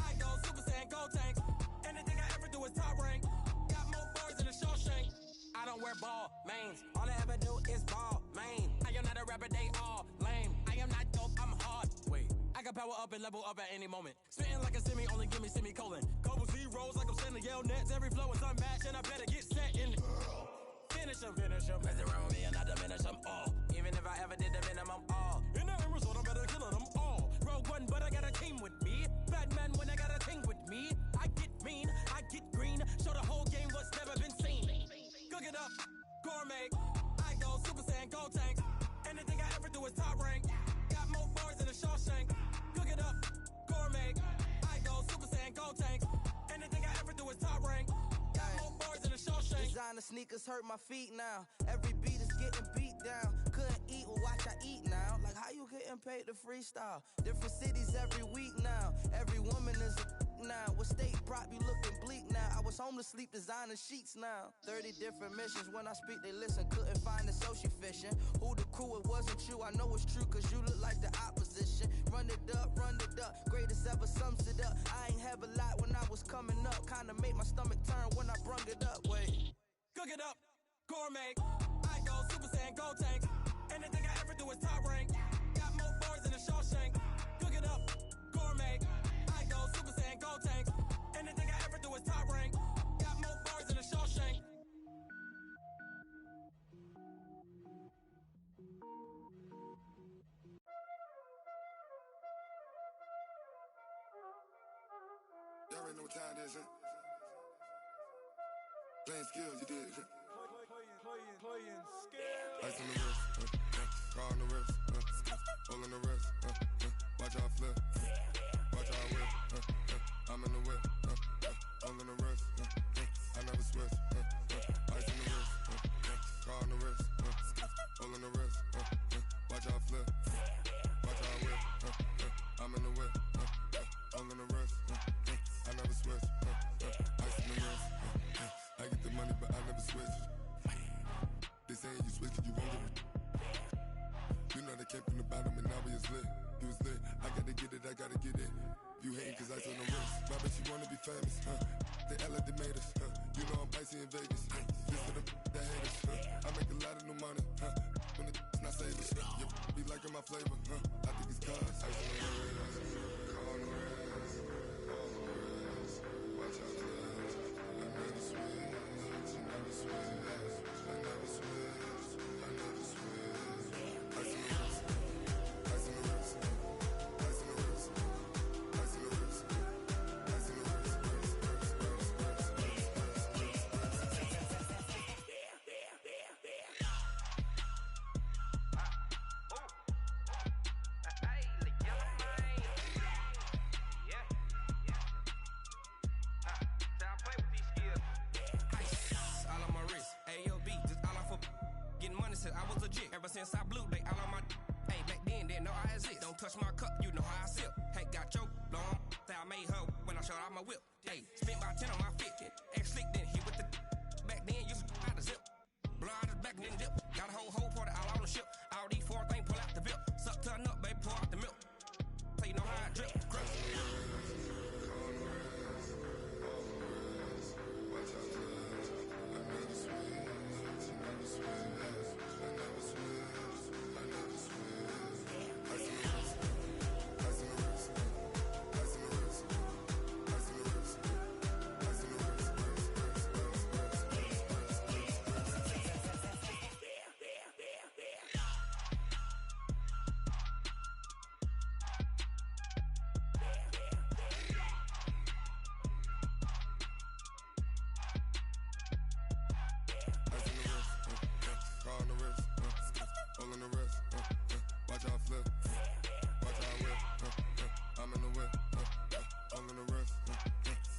I go Super Saiyan, gold tank. Anything I ever do is top rank. Got more boards than a Shawshank. I don't wear ball mains. All I ever do is ball main. I am not a rapper, they all lame. I am not dope, I'm hard. Wait, I can power up and level up at any moment. Spitting like a semi, only give me semicolon. Couple zeros like I'm sending yell nets. Every flow is unmatched and I better get set in. Finish them, mess around with me and I diminish them all. Even if I ever did the minimum all. In the end result, I'm better killing them all. Rogue One, but I got a team with me. Batman when I got a team with me. I get mean, I get green. Show the whole game what's never been seen. Cook it up, gourmet. I go Super Saiyan, gold tank. Anything I ever do is top rank. Got more bars than a Shawshank. Cook it up, gourmet. I go Super Saiyan, gold tank. Anything I ever do is top rank. Got more bars than a Shawshank. Designer sneakers hurt my feet now. Every beat is getting beat down. Couldn't eat, well watch I eat now. Like how you getting paid to freestyle? Different cities every week now. Every woman is a now. What state brought you looking bleak now? I was home to sleep designer sheets now. 30 different missions. When I speak they listen. Couldn't find the social fishing. Who the crew, it wasn't you. I know it's true cause you look like the opposition. Run it up, greatest ever sums it up. I ain't have a lot when I was coming up. Kinda made my stomach turn when I brung it up. Wait. Cook it up, gourmet. I go Super Saiyan, gold tank. Anything I ever do is top rank. Got more bars than a Shawshank. Cook it up, gourmet. I go Super Saiyan, gold tank. Anything I ever do is top rank. Got more bars than a Shawshank. Y'all already know what time it is, huh? Playing skills, you did, huh? Playing skills. Ice on the wrist, car on the wrist, hole in the wrist, watch how I flip, watch how I whip, I'm in the whip, hole in the wrist, I never switch, ice on the wrist, car on the wrist, hole in the wrist, watch how I flip, watch how I whip, I'm in the whip, hole in the wrist, I never switch, ice on the wrist, I get the money but I never switch. They say you switch it, you won't get it. You know they came from the bottom and now You was lit. I gotta get it, I gotta get it. You hating cause ice on the wrist. My bitch, you wanna be famous, huh? They Ella, they made us, huh? You know I'm icy in Vegas. This for the haters, huh? I make a lot of new money, huh? When it's not savers, you be liking my flavor, huh? I think it's cause ice on the wrist, on the wrist, on the wrist. Watch out, cuz I never switch, I never switch, I never switch, I never switch. Ice on the wrist, ice on the wrist, ice on the wrist, ice on the wrist, ice on the wrist. I was legit ever since I blew they all on my. Hey, back then didn't know I exist. Don't touch my cup, you know how I sip. Hey, got your long. I made her when I showed out my whip. Hey, spent about 10 on my fit. Ex slick then hit with the. Back then you out the zip. Blow out his back and then dip. Got a whole party all on the ship. All these four things pull out the VIP. Suck turn up, baby, pour out the milk. So you know how I drip. Crush. Watch out, cuz I never switch,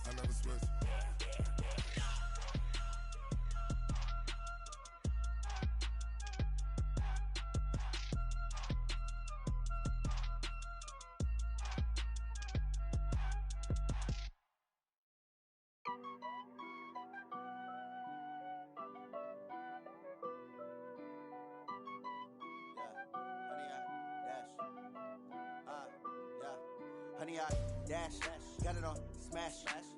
I never switch. Honey, I dash, got it on smash,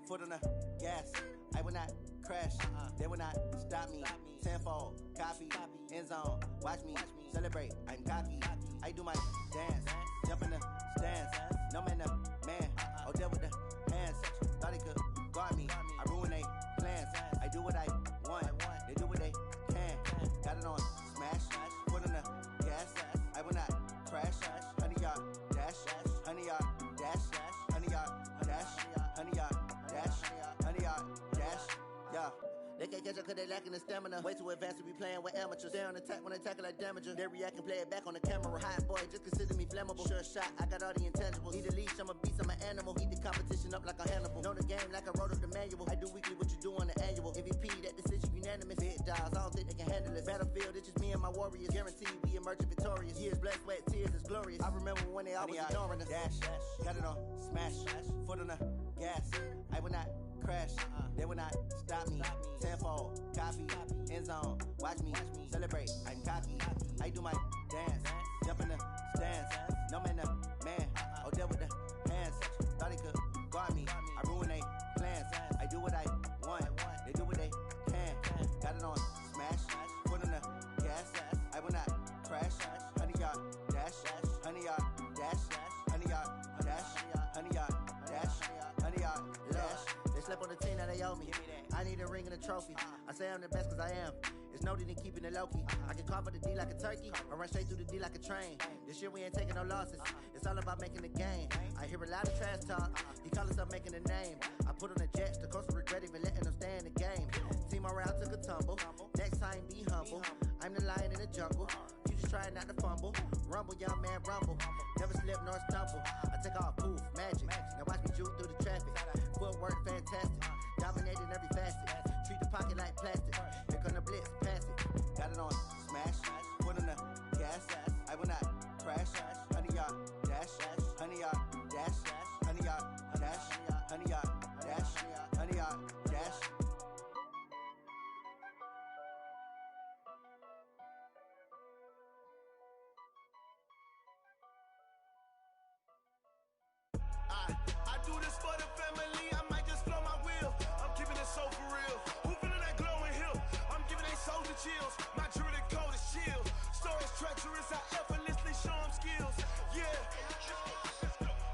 foot on the gas. I will not crash, they will not stop me. Tenfold, copy, end zone, watch me celebrate. I'm cocky, I do my dance, jump in the stands. No man, man, oh there with the hands. Thought he could guard me, I ruin they plans. I do what I want, they do what they can. Got it on smash, foot on the gas. I will not crash, honey, y'all dash, honey, y'all dash, honey, y'all dash, honey, y'all dash, honey, y'all dash, yeah. They can't catch up cause they lacking the stamina. Way too advanced to be playing with amateurs. Stay on attack when they tackle like damager. They react and play it back on the camera. Hot boy, just consider me flammable. Sure shot, I got all the intangibles. Need a leash, I'm a beast, I'm an animal. Eat the competition up like a Hannibal. Know the game like I wrote up the manual. I do weekly what you do on the annual. MVP, that decision unanimous. Big dogs, I don't think they can handle it. Battlefield, it's just me and my warriors. Guaranteed we emerging victorious. Years, blood, sweat, tears, it's glorious. I remember when they always ignoring us. Dash, got it on smash, foot on the gas. I will not crash, they will not stop me. Tenfold, copy, end zone, watch me celebrate. I'm cocky, I do my dance, jump in the stands. No man, man, oh there with the hands. Thought he could guard me, I ruin they plans. I do what I want, they do what they can. Got it on smash, foot on the gas. I will not crash, honey, y'all dash, honey, y'all dash, honey, y'all dash, honey, y'all dash, honey, y'all dash. They slept on the team that they owe me. I need a ring and a trophy. I say I'm the best cause I am. It's no need in keeping it low-key. I can carve up the D like a turkey or run straight through the D like a train. This year we ain't taking no losses. It's all about making the game. I hear a lot of trash talk. He call himself making a name. I put on the Jets. The coach will regret even letting them stay in the game. Team morale took a tumble. Next time be humble. I'm the lion in the jungle. You just try not to fumble. Rumble, young man, rumble. Never slip nor stumble. I take off, poof, magic. Now watch me juke through the traffic. Footwork fantastic. Dominating every facet. Treat the pocket like plastic. Here come the blitz, pass it. Got it on smash. Foot on the gas. I will not crash. Honey, y'all dash. Honey, y'all dash. Honey, y'all dash. Honey, y'all dash. Honey, y'all dash. chills. My jewelry code is chill. Stories treacherous, I effortlessly show them skills. Yeah.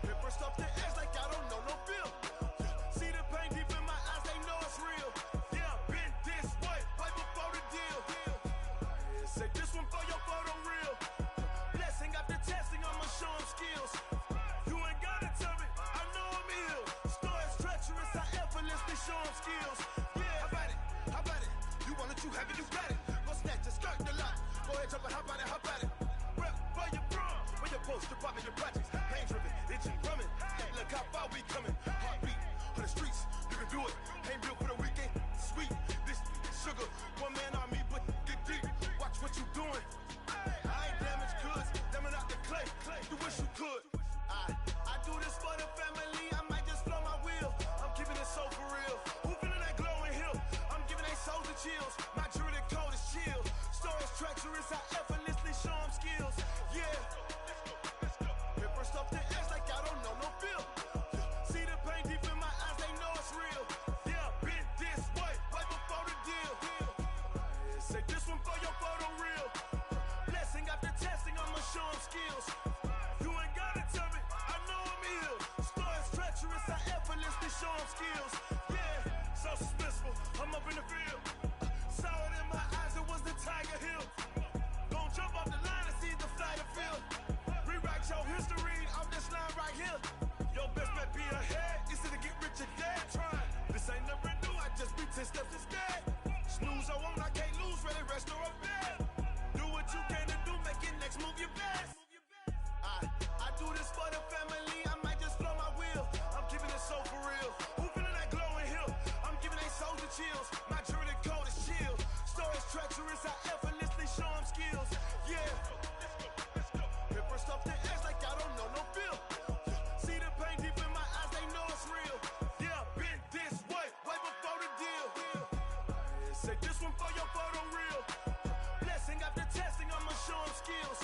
Paper stuff the edge like I don't know no bill. See the pain deep in my eyes, they know it's real. Yeah, been this way, right before the deal. Say this one for your photo reel. Blessing after testing, I'ma show them skills. You ain't gotta tell me, I know I'm ill. Stories treacherous, I effortlessly show them skills. Yeah, how about it? How about it? You want it, you have it, you got it. Go snatch it, skirt the lot. Go ahead, jump it, how about it? How about it? Rep for your bro, for your poster, popping your projects. Pain driven, itching, drumming. Look how far we coming. Heartbeat on the streets, you can do it. Ain't built for the weekend. Sweet, this sugar, one man army, but get deep. Watch what you doing. I ain't damaged goods, them out the clay. You wish you could. I do this for the family. I might just flow my wheel. I'm keeping it so for real. Who feeling that glowing hill? I'm giving they souls the chills. My jewelry code is chill. Stories treacherous, I effortlessly show them skills. Yeah. Paper stuff the edge like I don't know no feel. See the pain deep in my eyes, they know it's real. Yeah, been this way, right before the deal. Say this one for your photo reel. Blessing after testing, I'ma show them skills. You ain't gotta tell me, I know I'm ill. Stories treacherous, I effortlessly show them skills. Yeah, so suspenseful, I'm up in the field. Saw it in my eyes, it was the Tiger Hill. Gon' jump off the line and see the flight of field. Rewrite your history off this line right here. Your best bet be ahead, easy to get rich or dead. Trying, this ain't never new, I just be 10 steps instead. Snooze I won't, I can't lose, ready, rest or a bed. Do what you can to do, make your next move your best. I do this for the family, I might just flow my wheel. I'm keeping it so for real. Who feeling that glowing hill? I'm giving they souls the chills. My jewelry code is chill. Stories treacherous, I effortlessly show them skills. Yeah. Paper stuff the edge like I don't know no feel. See the pain deep in my eyes, they know it's real. Yeah, been this way, right before the deal. Say this one for your photo reel. Blessing after testing, I'ma show them skills.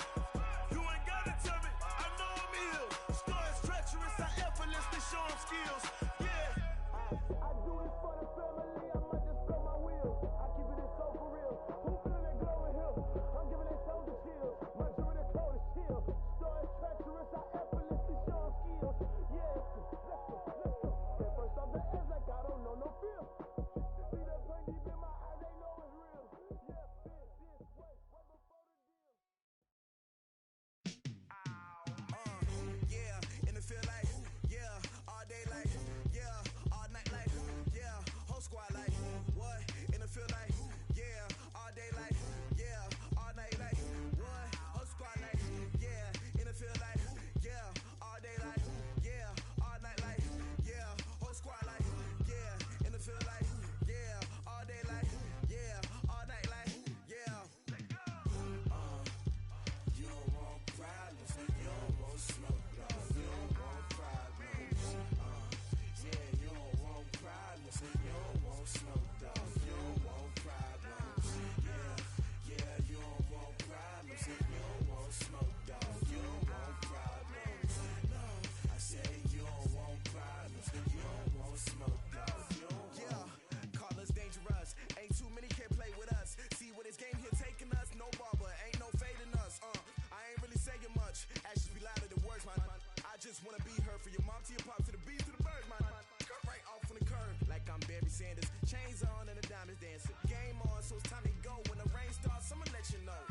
You ain't gotta tell me, I know I'm ill. Stories treacherous, I effortlessly show them skills. Yeah. I do this for the family, I might just blow my wheel. I keep it so for real. Who feeling that glowing hill? I'm giving they souls the chills. My jewelry code is chill. Stories treacherous, I effortlessly show them skills. Yeah. Let's go. Get first off the edge like I don't know no feel. See that pain deep in my eyes, they know it's real. Yeah, been this way, right before the deal. Yeah, in the field like, yeah, all day like, yeah, all night like, yeah, whole squad like, what? In the field like, yeah, all day like, yeah, all night like, what? Whole squad like, yeah, in the field like, yeah, all day like, yeah, all night like, yeah, whole squad like, yeah, in the field like, yeah, all day like, yeah, all night like, yeah. You don't want problems, you don't want smoke, no. You don't want problems, yeah, you don't want problems, you don't want smoke, dog. You don't want problems, yeah, you don't want problems, you don't want smoke, dog. You don't want problems, no. I say you don't want problems, you don't want smoke, dog. You don't want. Yeah, call us dangerous. Ain't too many can play with us. See what this game here taking us. No barber, ain't no fading us. I ain't really saying much. Actions be louder than words, man. I just wanna be heard from your mom to your pop to the beat to the bird, man. Cut right off on the curb, like I'm Barry Sanders. Chains on and the diamonds dancing. Game on, so it's time to go. When the rain starts, I'ma let you know.